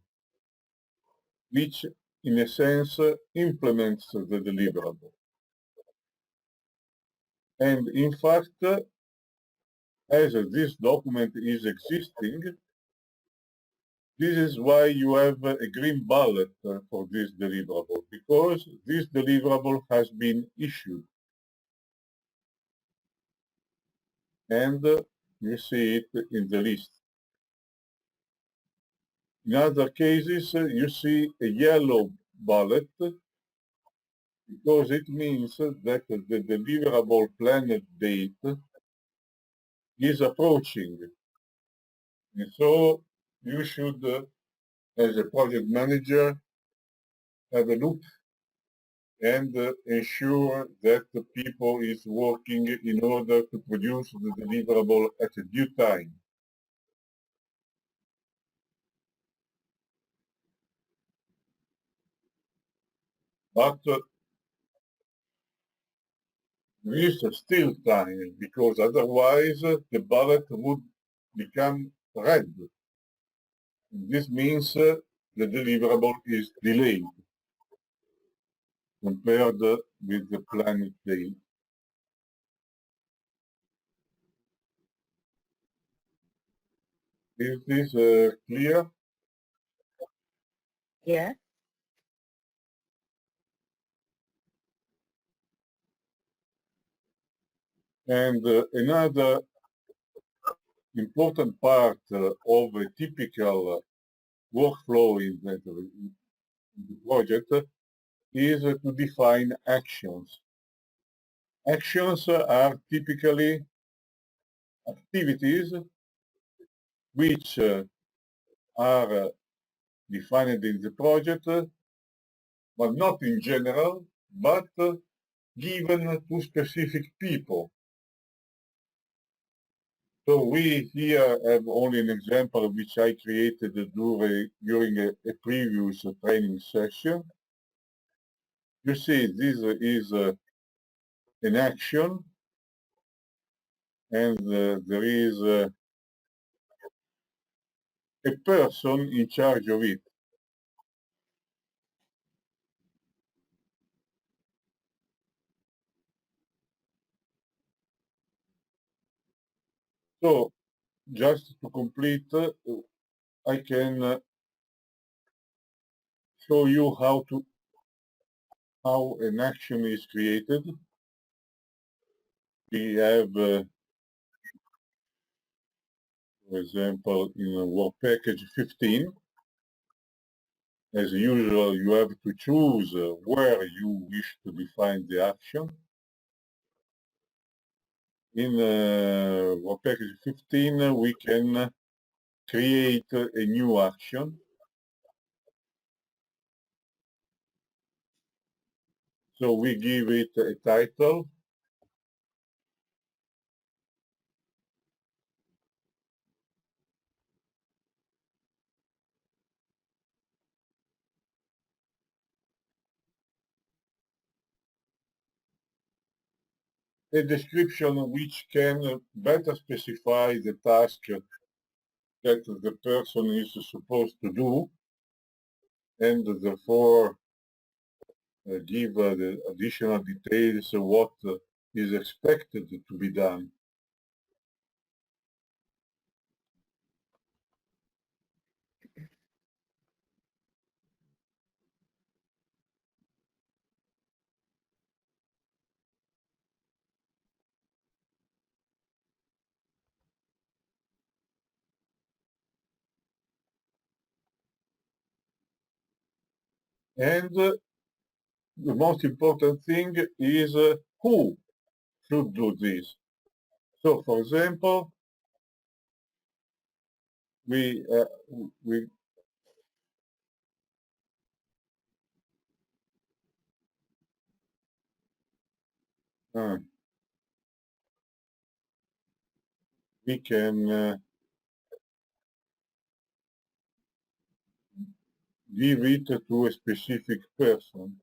which in a sense implements the deliverable. And in fact, as this document is existing, this is why you have a green ballot for this deliverable, because this deliverable has been issued. And you see it in the list. In other cases, you see a yellow ballot because it means that the deliverable planned date is approaching. And so you should, as a project manager, have a look and ensure that the people is working in order to produce the deliverable at a due time. But there is still time because otherwise the ballot would become red. This means the deliverable is delayed compared with the planned date. Is this clear? Yeah. And another important part of a typical workflow in the project is to define actions. Actions are typically activities which are defined in the project, but not in general, but given to specific people. So we here have only an example which I created during a previous training session. You see, this is an action, and there is a person in charge of it. So just to complete, I can show you how an action is created. We have, for example, in work package 15, as usual, you have to choose where you wish to define the action. In work package 15, we can create a new action. So we give it a title. A description which can better specify the task that the person is supposed to do, and therefore give the additional details of what is expected to be done. And the most important thing is who should do this. So, for example, we we uh, we can give it to a specific person.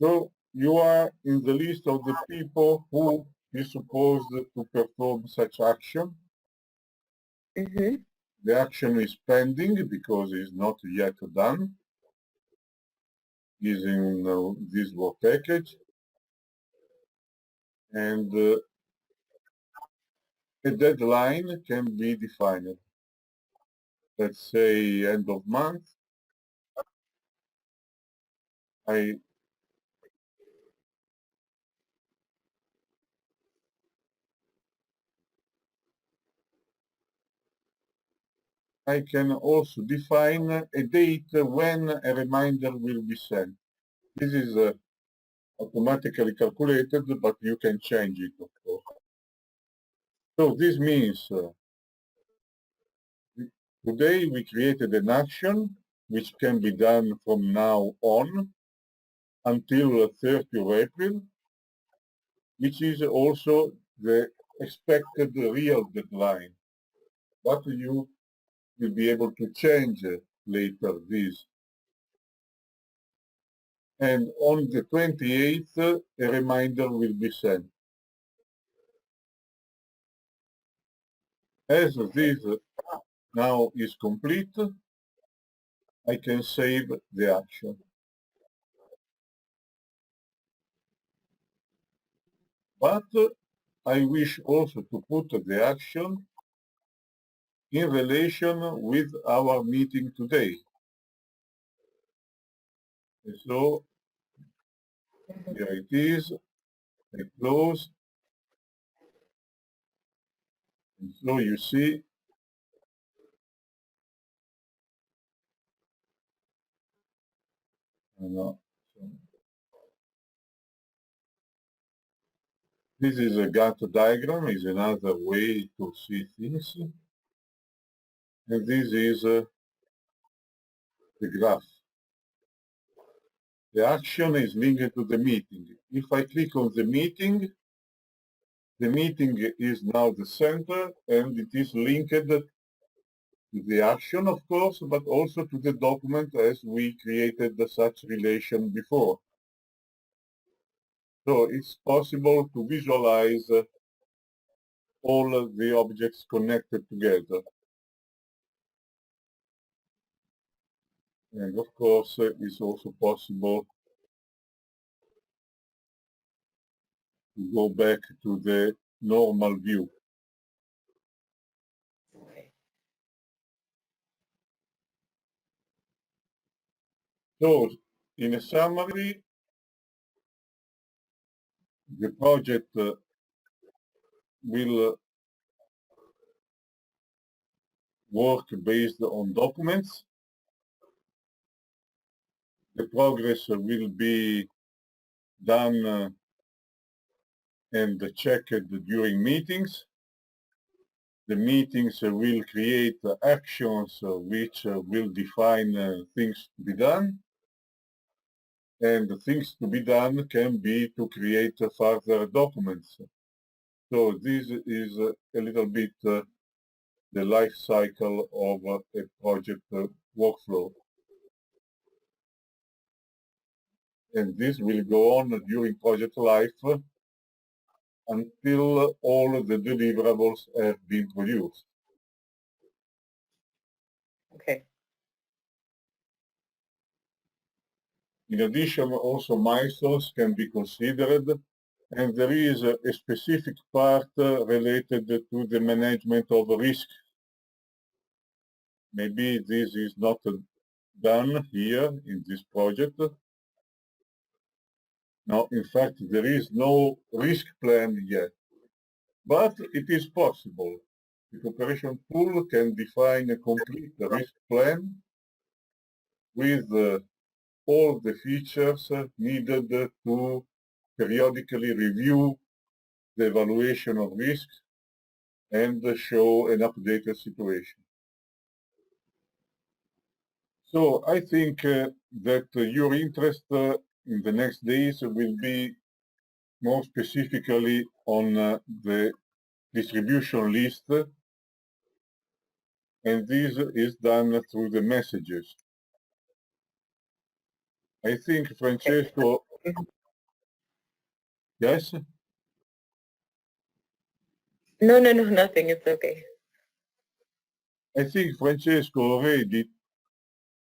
So you are in the list of the people who is supposed to perform such action. Mm-hmm. The action is pending because it's not yet done. Is in this work package, and a deadline can be defined. Let's say end of month. I I can also define a date when a reminder will be sent. This is automatically calculated, but you can change it, of course. So this means today we created an action which can be done from now on until 30th of April, which is also the expected real deadline. But you will be able to change later this. And on the 28th, a reminder will be sent. As this now is complete, I can save the action. But I wish also to put the action in relation with our meeting today. And so here it is, I close, and so you see, so this is a Gantt diagram, is another way to see things. And this is the graph. The action is linked to the meeting. If I click on the meeting is now the center, and it is linked to the action, of course, but also to the document as we created such relation before. So it's possible to visualize all of the objects connected together. And of course, it's also possible to go back to the normal view. Okay. So, in a summary, the project will work based on documents. The progress will be done and checked during meetings. The meetings will create actions which will define things to be done. And the things to be done can be to create further documents. So this is a little bit the life cycle of a project workflow. And this will go on during project life until all the deliverables have been produced. Okay. In addition, also milestones can be considered, and there is a specific part related to the management of risk. Maybe this is not done here in this project. Now, in fact, there is no risk plan yet, but it is possible. The cooperation tool can define a complete risk plan with all the features needed to periodically review the evaluation of risk and show an updated situation. So I think that your interest in the next days will be more specifically on the distribution list, and this is done through the messages. I think Francesco, yes? No, nothing. It's okay. I think Francesco already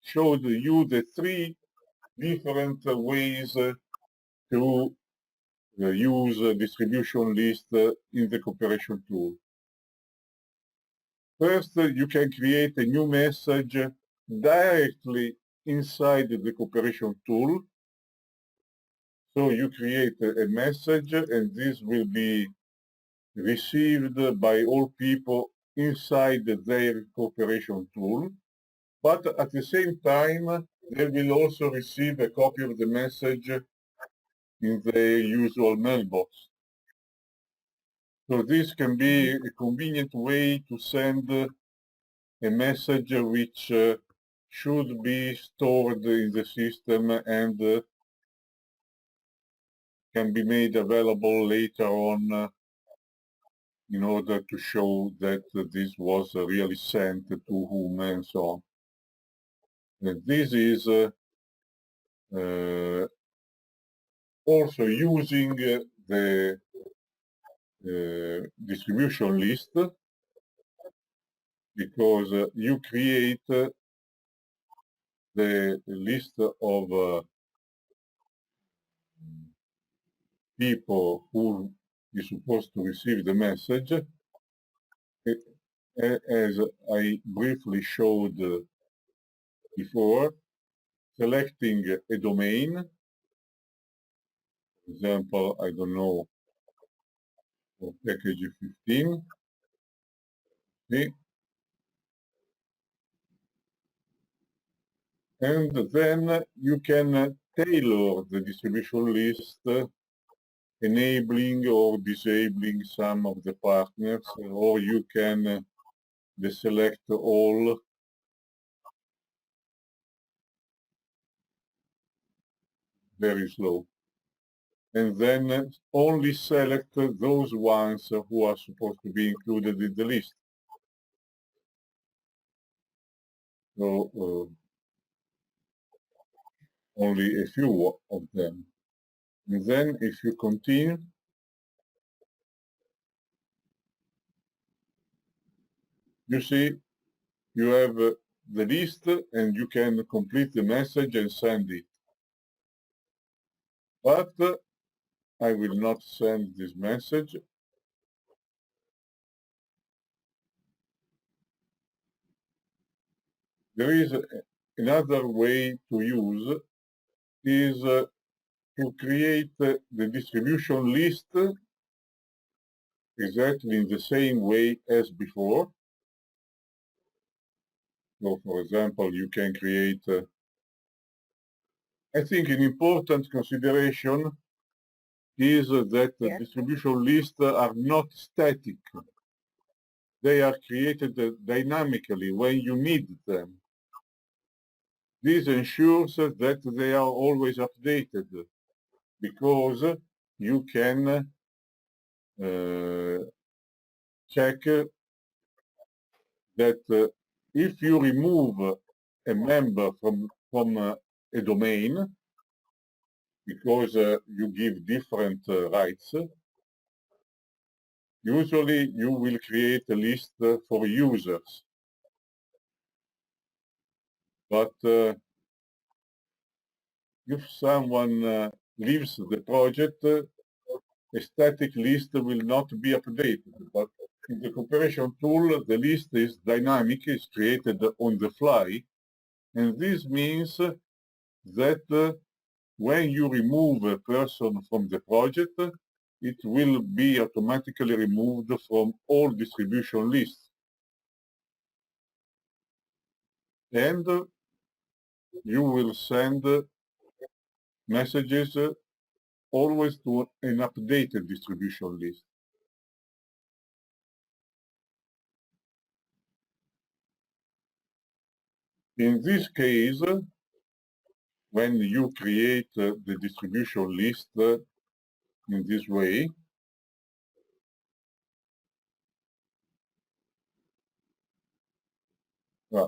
showed you the three different ways to use a distribution list in the cooperation tool. First, you can create a new message directly inside the cooperation tool. So you create a message and this will be received by all people inside their cooperation tool. But at the same time, they will also receive a copy of the message in their usual mailbox. So this can be a convenient way to send a message which should be stored in the system and can be made available later on in order to show that this was really sent to whom and so on. And this is also using the distribution list, because you create the list of people who is supposed to receive the message, as I briefly showed before, selecting a domain, for example, I don't know, for package 15, okay. And then you can tailor the distribution list, enabling or disabling some of the partners, or you can deselect all. Very slow. And then only select those ones who are supposed to be included in the list. So only a few of them. And then if you continue, you see you have the list and you can complete the message and send it. But I will not send this message. There is another way to use is to create the distribution list exactly in the same way as before. So, for example, you can create, I think an important consideration is that the distribution lists are not static. They are created dynamically when you need them. This ensures that they are always updated because you can check that if you remove a member from a domain because you give different rights, usually you will create a list for users. But if someone leaves the project, a static list will not be updated. But in the cooperation tool, the list is dynamic, is created on the fly. And this means that when you remove a person from the project, it will be automatically removed from all distribution lists. And you will send messages always to an updated distribution list. In this case, when you create the distribution list in this way,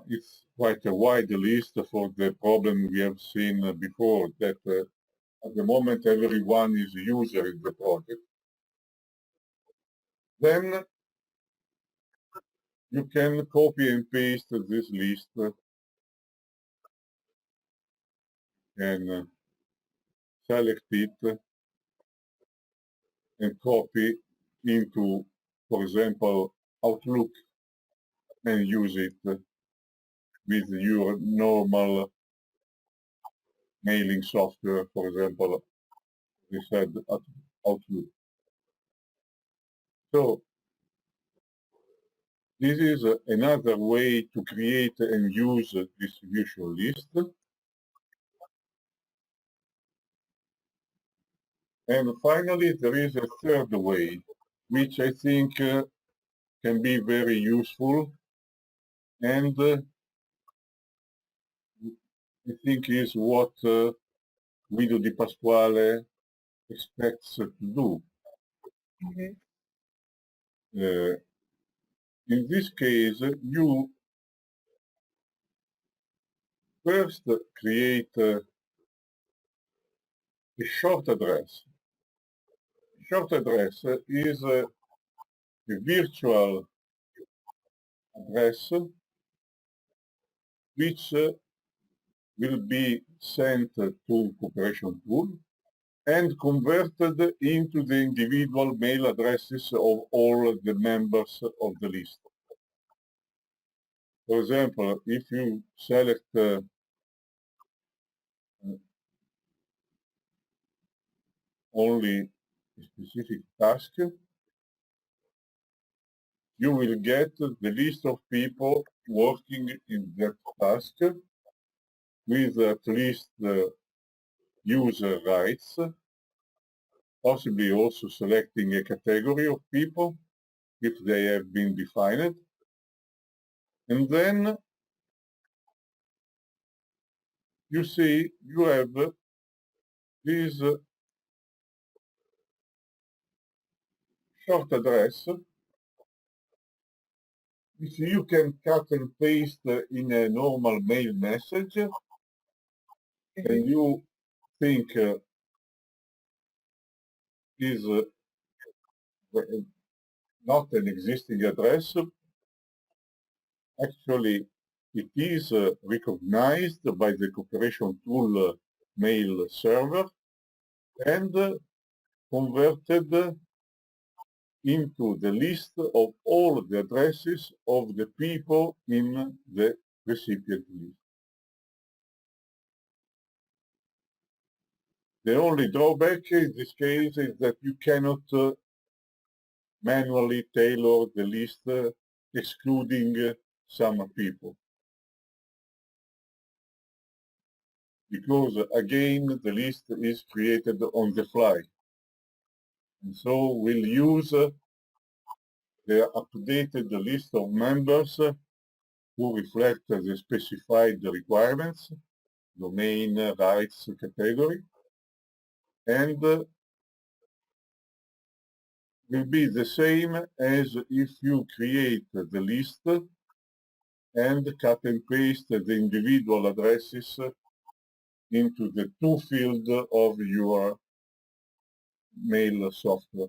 it's quite a wide list for the problem we have seen before, that at the moment everyone is a user in the project. Then you can copy and paste this list and select it and copy into, for example, Outlook and use it with your normal mailing software, for example, we said Outlook. So this is another way to create and use a distribution list. And finally, there is a third way, which I think can be very useful and I think is what Guido Di Pasquale expects to do. Mhm. In this case, you first create a short address. Short address is a virtual address which will be sent to cooperation tool and converted into the individual mail addresses of all the members of the list. For example, if you select only a specific task, you will get the list of people working in that task with at least user rights, possibly also selecting a category of people if they have been defined. And then you see you have this short address which you can cut and paste in a normal mail message, and you think is not an existing address. Actually, it is recognized by the cooperation tool mail server and converted into the list of all the addresses of the people in the recipient list. The only drawback in this case is that you cannot manually tailor the list, excluding some people. Because again, the list is created on the fly. And so we'll use the updated list of members who reflect the specified requirements, domain, rights, category, and will be the same as if you create the list and cut and paste the individual addresses into the to field of your mail software.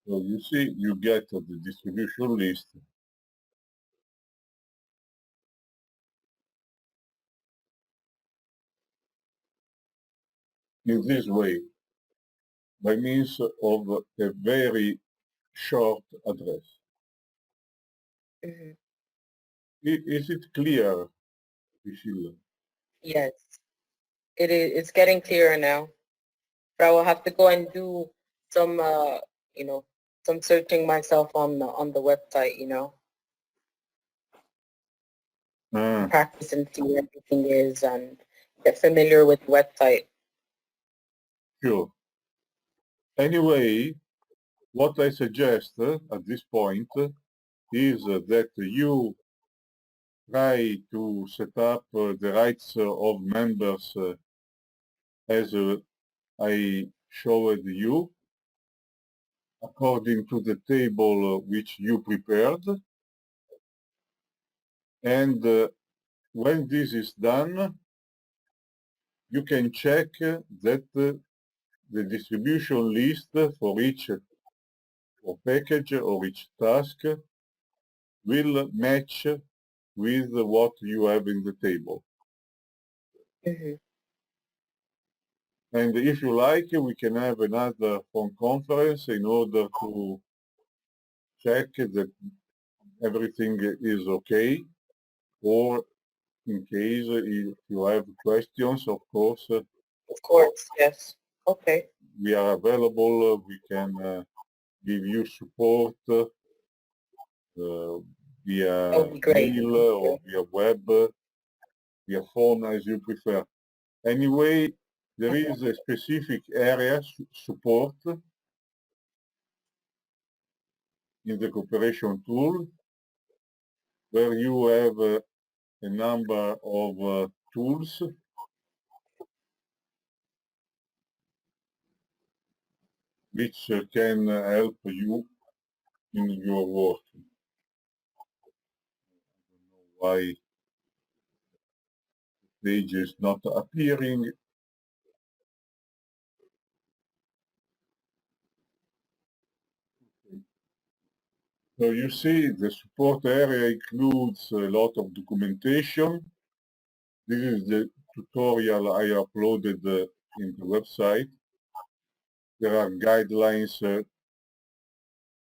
So you see, you get the distribution list. In this way, by means of a very short address. Mm-hmm. Is it clear, Priscilla? Yes, it is. It's getting clearer now. But I will have to go and do some, you know, some searching myself on the website. You know, practice and see where everything is and get familiar with the website. Sure. Anyway, what I suggest at this point is that you try to set up the rights of members as I showed you according to the table which you prepared. And when this is done, you can check that the distribution list for each or package or each task will match with what you have in the table. Mm-hmm. And if you like, we can have another phone conference in order to check that everything is okay, or in case if you have questions, of course, Of course, yes. Okay. we are available. We can give you support via That would be great. mail or via web, via phone, as you prefer. Anyway, there is a specific area support in the cooperation tool where you have a number of tools which can help you in your work. I don't know why the page is not appearing. So you see the support area includes a lot of documentation. This is the tutorial I uploaded in the website. There are guidelines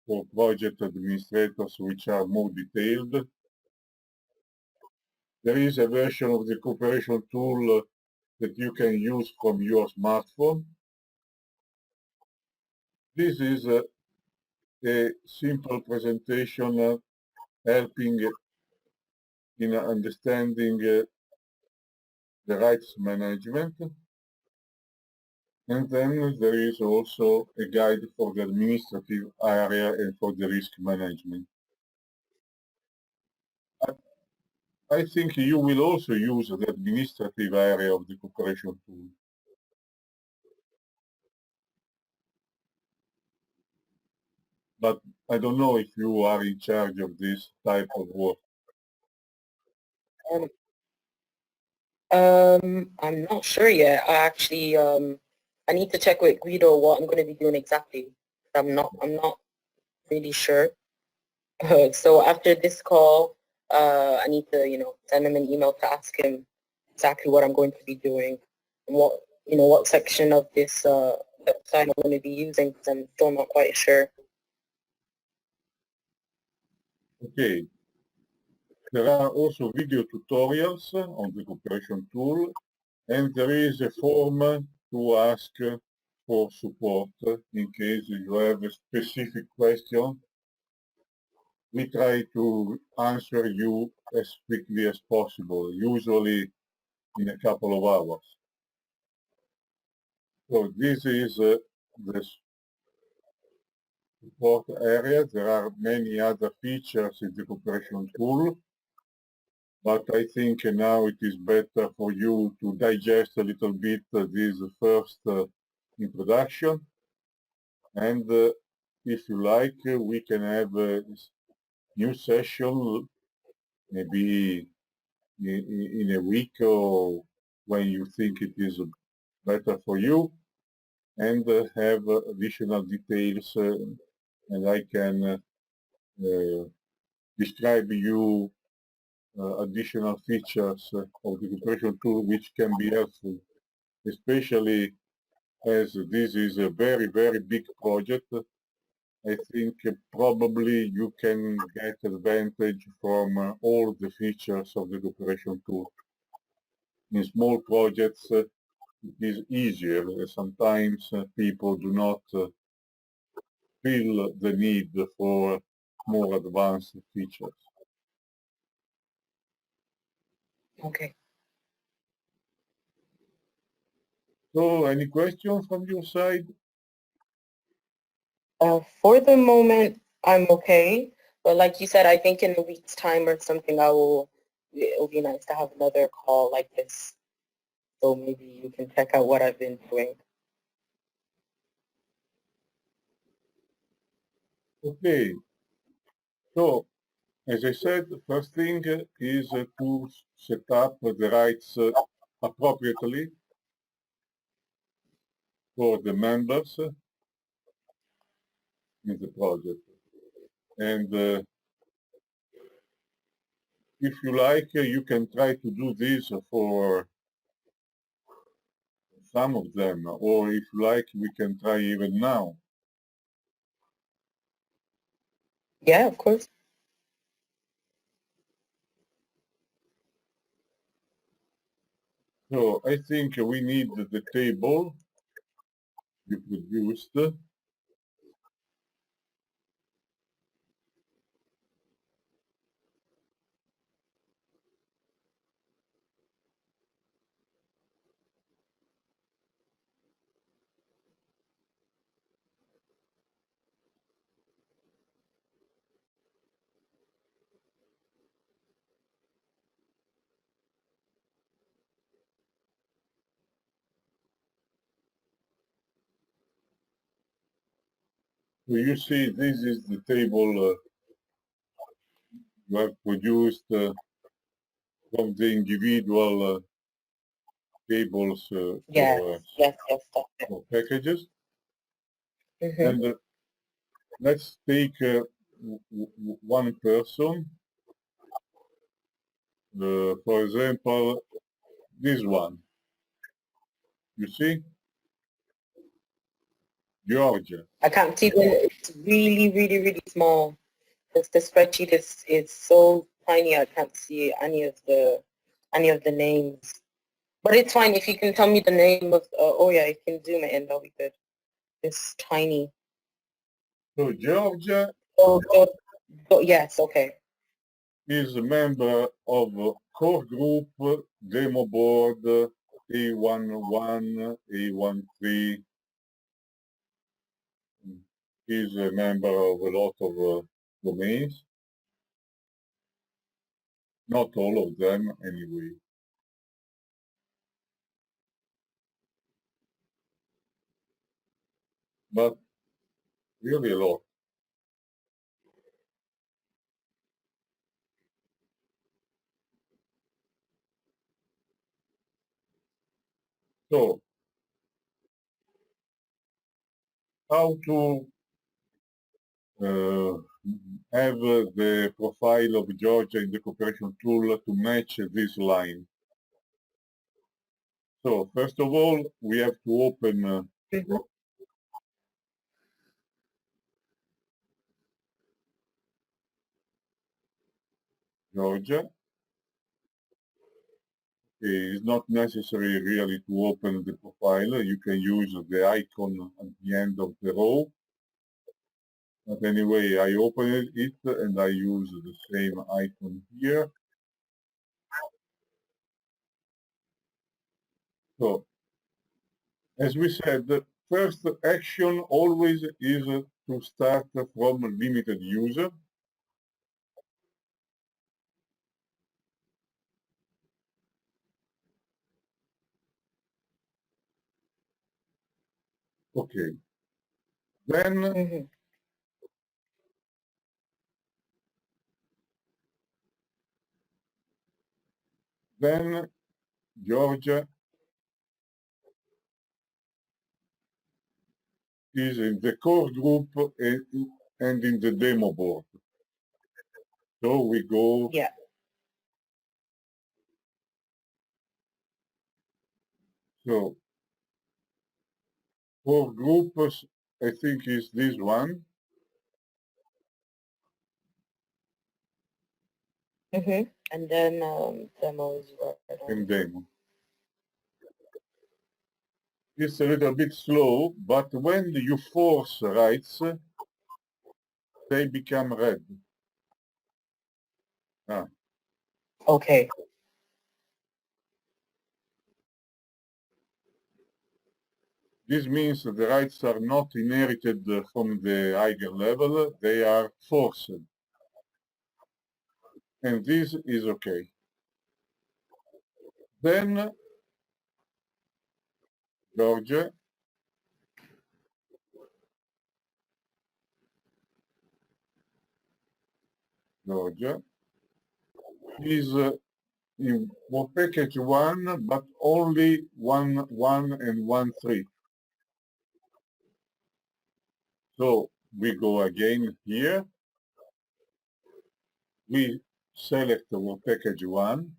for project administrators which are more detailed. There is a version of the cooperation tool that you can use from your smartphone. This is a simple presentation helping in understanding the rights management. And then there is also a guide for the administrative area and for the risk management. I think you will also use the administrative area of the cooperation tool. But I don't know if you are in charge of this type of work. I'm not sure yet. I actually, I need to check with Guido what I'm going to be doing exactly. I'm not really sure. So after this call, I need to, you know, send him an email to ask him exactly what I'm going to be doing and what, you know, what section of this website I'm going to be using, because I'm still not quite sure. Okay. There are also video tutorials on the cooperation tool, and there is a form to ask for support in case you have a specific question. We try to answer you as quickly as possible, usually in a couple of hours. So this is the support area. There are many other features in the cooperation tool, but I think now it is better for you to digest a little bit this first introduction. And if you like, we can have a new session, maybe in a week or when you think it is better for you, and have additional details, and I can describe you additional features of the cooperation tool which can be helpful, especially as this is a very, very big project. I think probably you can get advantage from all the features of the cooperation tool. In small projects, it is easier. Sometimes people do not feel the need for more advanced features. Okay. So, any questions from your side? For the moment, I'm okay. But like you said, I think in a week's time or something, it'll be nice to have another call like this. So maybe you can check out what I've been doing. Okay. So, as I said, the first thing is to set up the rights appropriately for the members in the project. And if you like, you can try to do this for some of them, or if you like, we can try even now. Yeah, of course. So I think we need the table you produced. So you see, this is the table you have produced from the individual tables Yes, yes, yes, that's it. for packages. Mm-hmm. And let's take one person. For example, this one. You see? Georgia. I can't see when it's really, really, really small. The spreadsheet is so tiny. I can't see any of the names. But it's fine if you can tell me the name of. Oh yeah, you can zoom it in. That'll be good. It's tiny. So Georgia Yes. Okay. is a member of core group demo board A11, A13. He's a member of a lot of domains. Not all of them, anyway. But really a lot. So, how to have the profile of Georgia in the cooperation tool to match this line? So, first of all, we have to open Georgia. It's not necessary really to open the profile. You can use the icon at the end of the row. But anyway, I opened it and I use the same icon here. So, as we said, the first action always is to start from limited user. Okay. Then then Georgia is in the core group and in the demo board. So we go. Yeah. So core groups, I think is this one. And then demo is right And demo. It's a little bit slow, but when you force writes, they become red. Ah. Okay. This means the rights are not inherited from the higher level, they are forced. And this is okay. Then Georgia is in for package 1, but only 1.1 and 1.3. So we go again here. We select our package 1.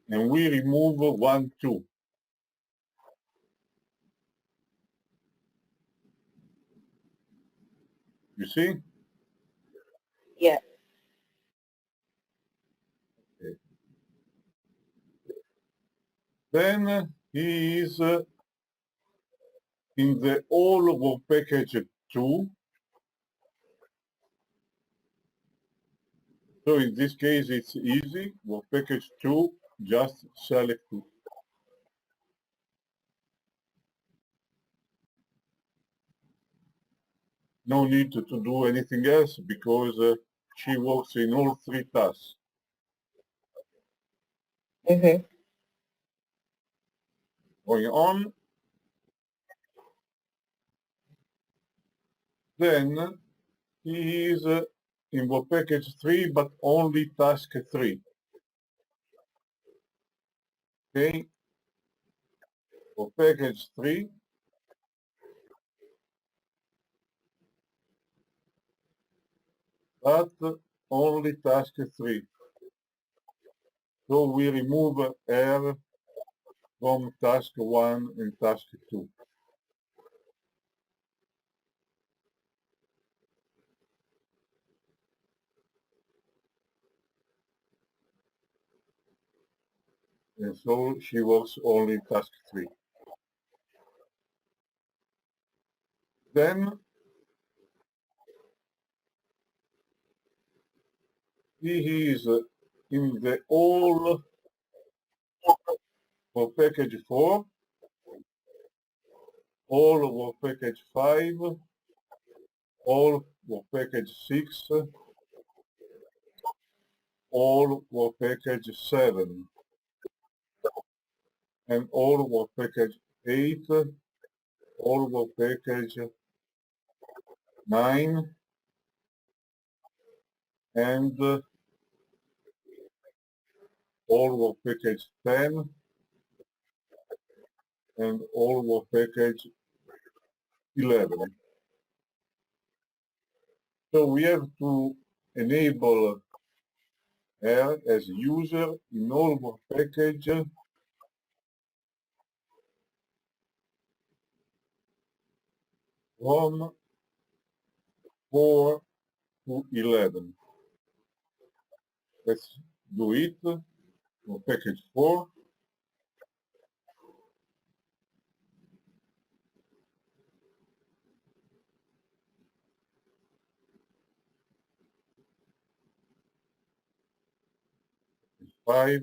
And we remove 1, 2. You see? Yeah. Okay. Then he is in the all of package 2. So in this case, it's easy. For package 2, just select it. No need to do anything else because she works in all 3 tasks. Going on. Then he is in the package 3, but only task 3. Okay. For package 3, but only task 3. So we remove R from task 1 and task 2. And so she works only task 3. Then he is in the all for package 4, all for package 5, all for package 6, all for package 7, and all for package 8, all for package 9, and all for package 10, and all for package 11. So we have to enable her as user in all for package from 4 to 11. Let's do it for package 4. Five,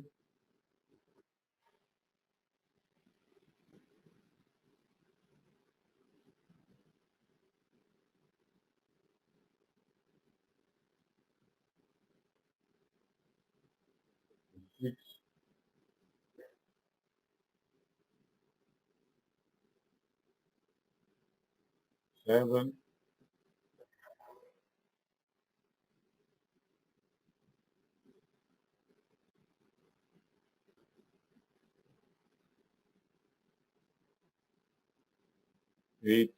6, 7, 8,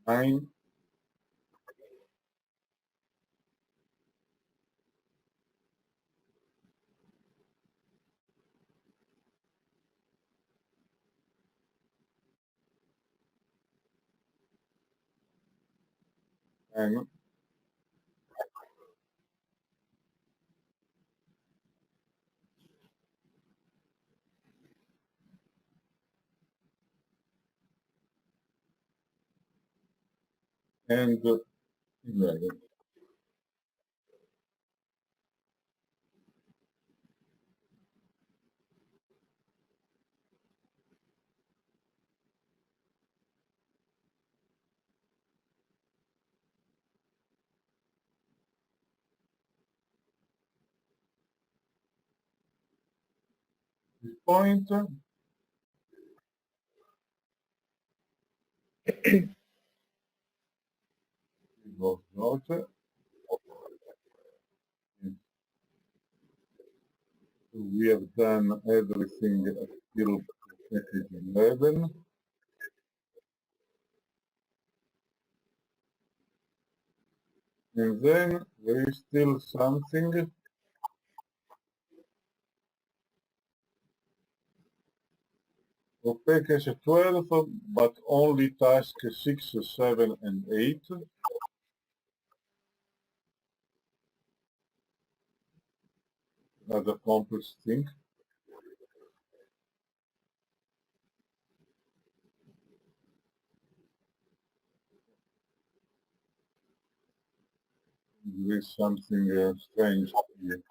9, and and 11. This point was not. We have done everything till package 11. And then there is still something for package 12, but only task 6, 7, and 8. Another complex thing. There is something strange here.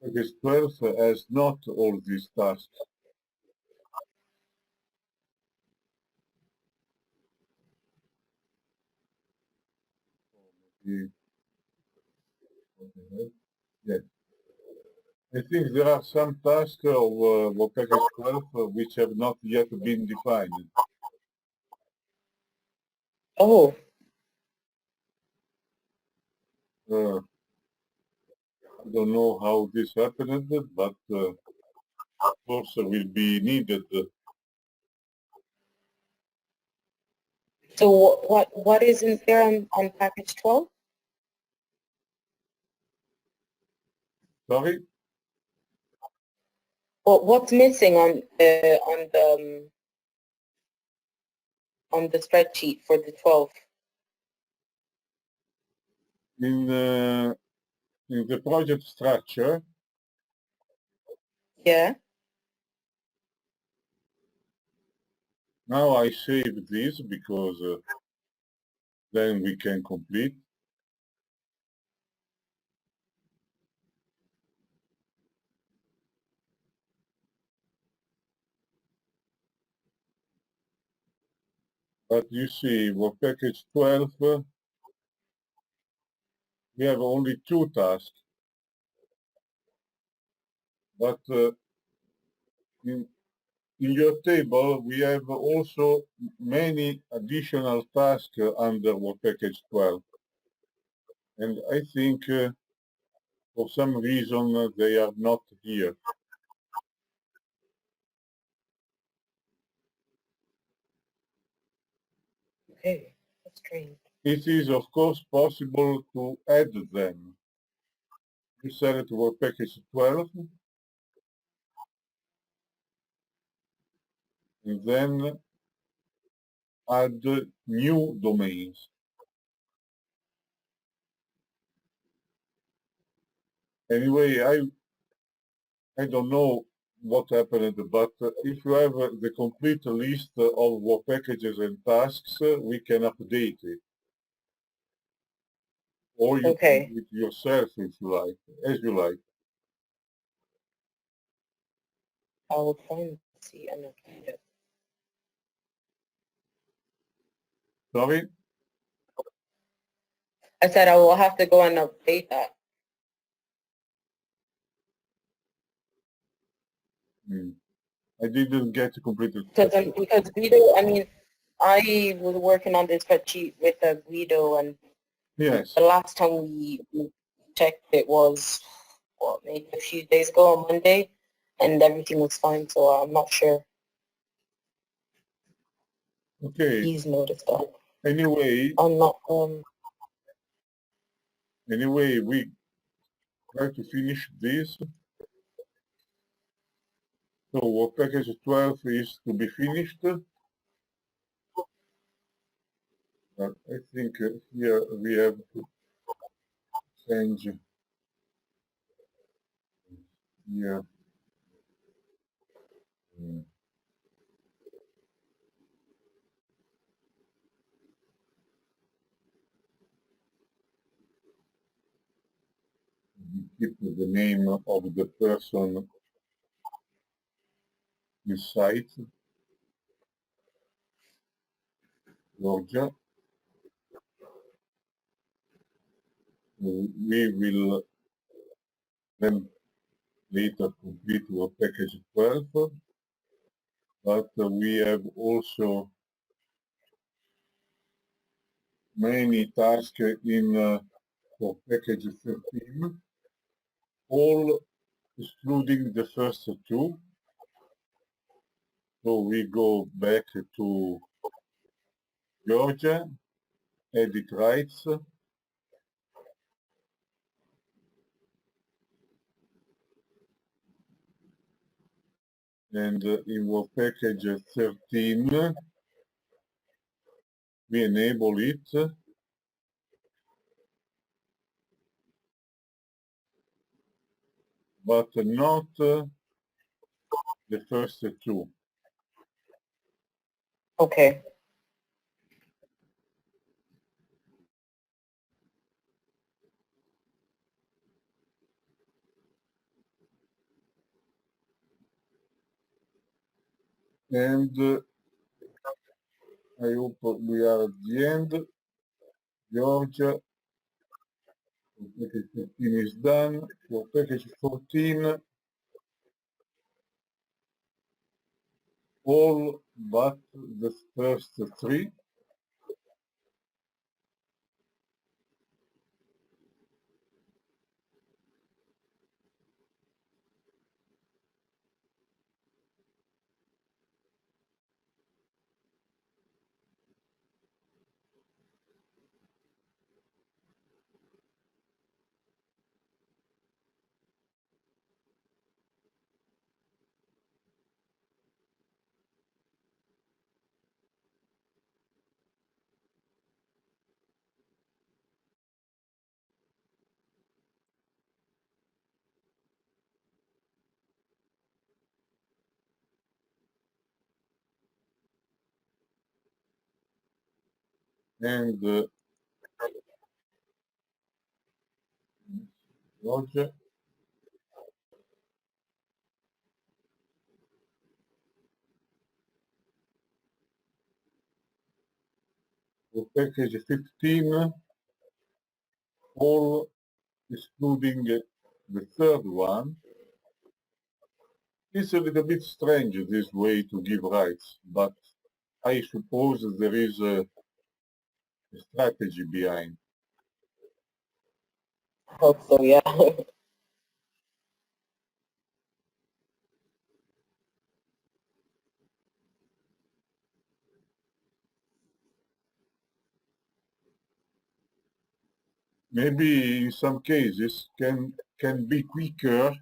Package 12 has not all these tasks. Yes. I think there are some tasks of package 12 which have not yet been defined. Oh, I don't know how this happened, but of course will be needed. so what isn't there on package 12? Sorry? What's missing on the spreadsheet for the 12? In the project structure, Yeah. now I save this because then we can complete. But you see, for package 12, we have only 2 tasks. But in your table, we have also many additional tasks under work package 12. And I think for some reason they are not here. Okay, that's strange. It is, of course, possible to add them. You select Work Package 12, and then add new domains. Anyway, I don't know what happened, but if you have the complete list of work packages and tasks, we can update it. Or you can Okay. do it yourself if you like, as you like. I will try and see and update it. Sorry? I said I will have to go and update that. I didn't get a complete. Because Guido, I mean, I was working on this spreadsheet with Guido, and Yes. the last time we checked it was, what, maybe a few days ago on Monday, and everything was fine, so I'm not sure Okay. he's noticed that. Anyway, I'm not, anyway, we try to finish this. So work package 12 is to be finished. I think here we have to change here. Keep the name of the person inside, Georgia. We will then later complete our package 12, but we have also many tasks in for package 13, all excluding the first two. So we go back to Georgia, edit rights, and in our package 13, we enable it, but not the first two. okay. And I hope we are at the end. Georgia, package 13 is done. For package 14, all but the first three. And Georgia, for package 15, all excluding the third one. It's a little bit strange this way to give rights, but I suppose there is a strategy behind. Hope so, yeah. maybe in some cases can be quicker.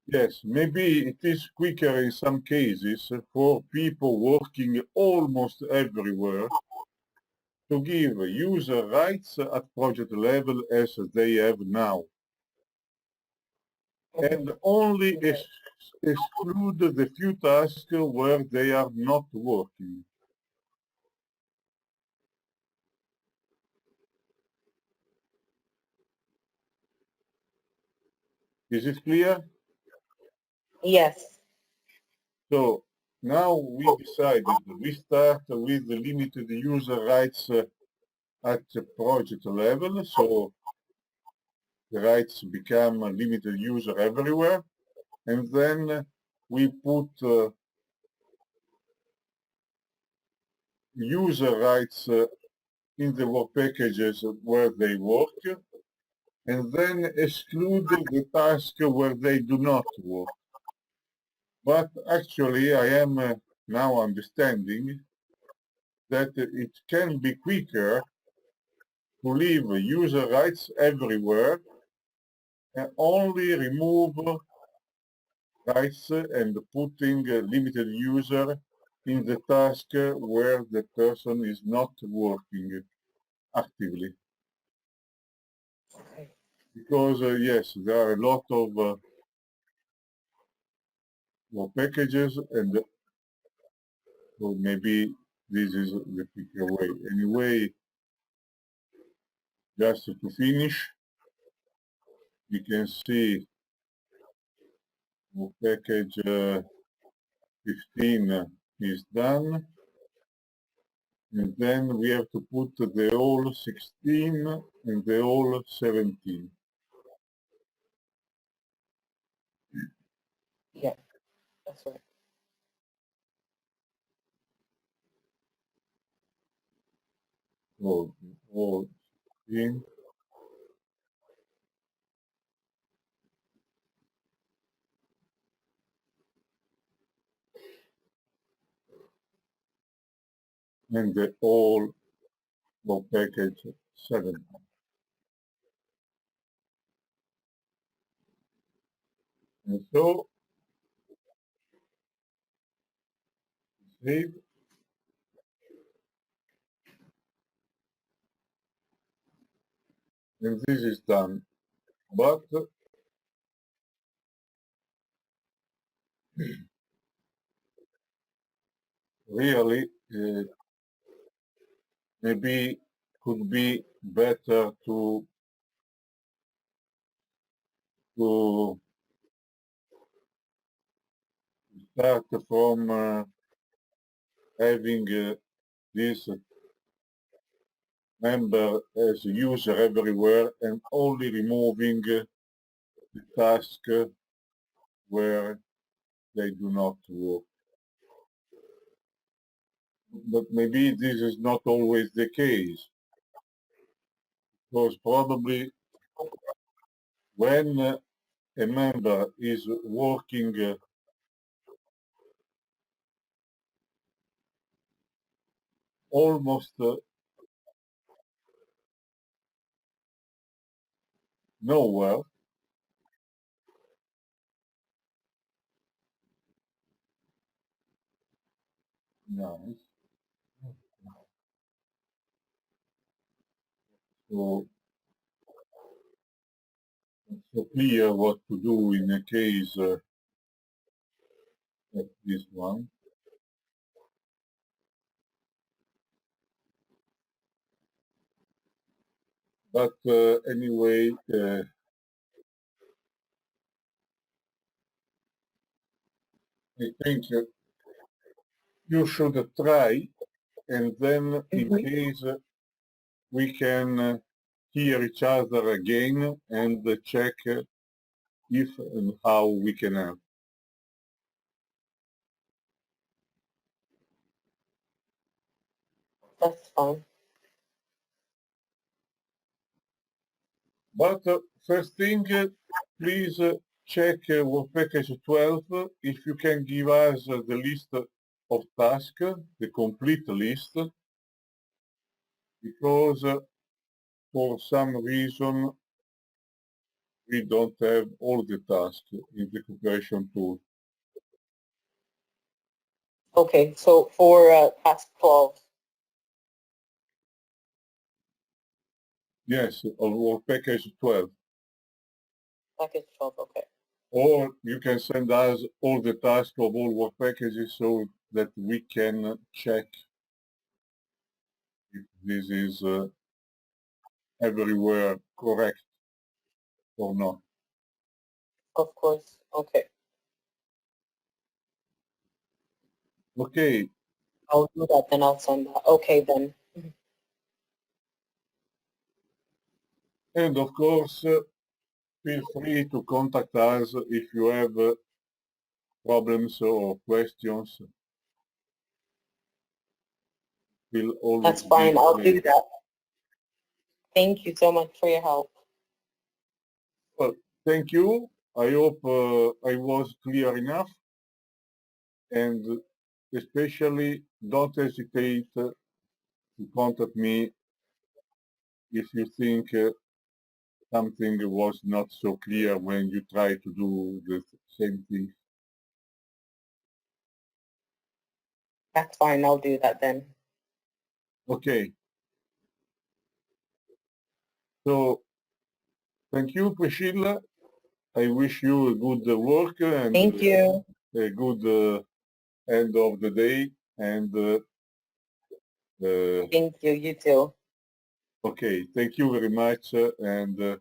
Yes, maybe it is quicker in some cases for people working almost everywhere to give user rights at project level as they have now, and only exclude the few tasks where they are not working. Is it clear? Yes. So now we decided we start with the limited user rights at the project level, so the rights become limited user everywhere, and then we put user rights in the work packages where they work, and then exclude the task where they do not work. But actually, I am now understanding that it can be quicker to leave user rights everywhere and only remove rights and putting limited user in the task where the person is not working actively. Okay. Because yes, there are a lot of packages, and so maybe this is the quicker way. Anyway, just to finish, you can see package 15 is done, and then we have to put the whole 16 and the whole 17. Yeah, that's right. So all 16 and the whole for package 7. And so save, and this is done. But really, maybe could be better to start from having this member as a user everywhere and only removing the task where they do not work. But maybe this is not always the case, because probably when a member is working almost nowhere, nice. So it's so clear what to do in a case like this one. But anyway, I think you should try, and then in case we can hear each other again and check if and how we can help. That's fine. But first thing, please check work package 12 if you can give us the list of tasks, the complete list, because for some reason we don't have all the tasks in the cooperation tool. Okay, so for task 12, Yes, of work package 12. package 12, okay. Or you can send us all the tasks of all work packages so that we can check if this is everywhere correct or not. Of course, okay. Okay, I'll do that, then I'll send that. Okay, then. and of course, feel free to contact us if you have problems or questions. We'll always That's fine, I'll be do that. Thank you so much for your help. well, thank you. I hope I was clear enough. And especially don't hesitate to contact me if you think something was not so clear when you try to do the same thing. That's fine, I'll do that then. Okay. So thank you, Priscilla. I wish you a good work and Thank you. a good end of the day. And Thank you, you too. okay, thank you very much. And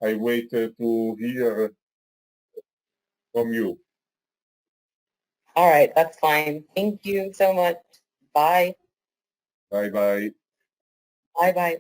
I wait to hear from you. All right, that's fine. Thank you so much. Bye. Bye bye. Bye-bye.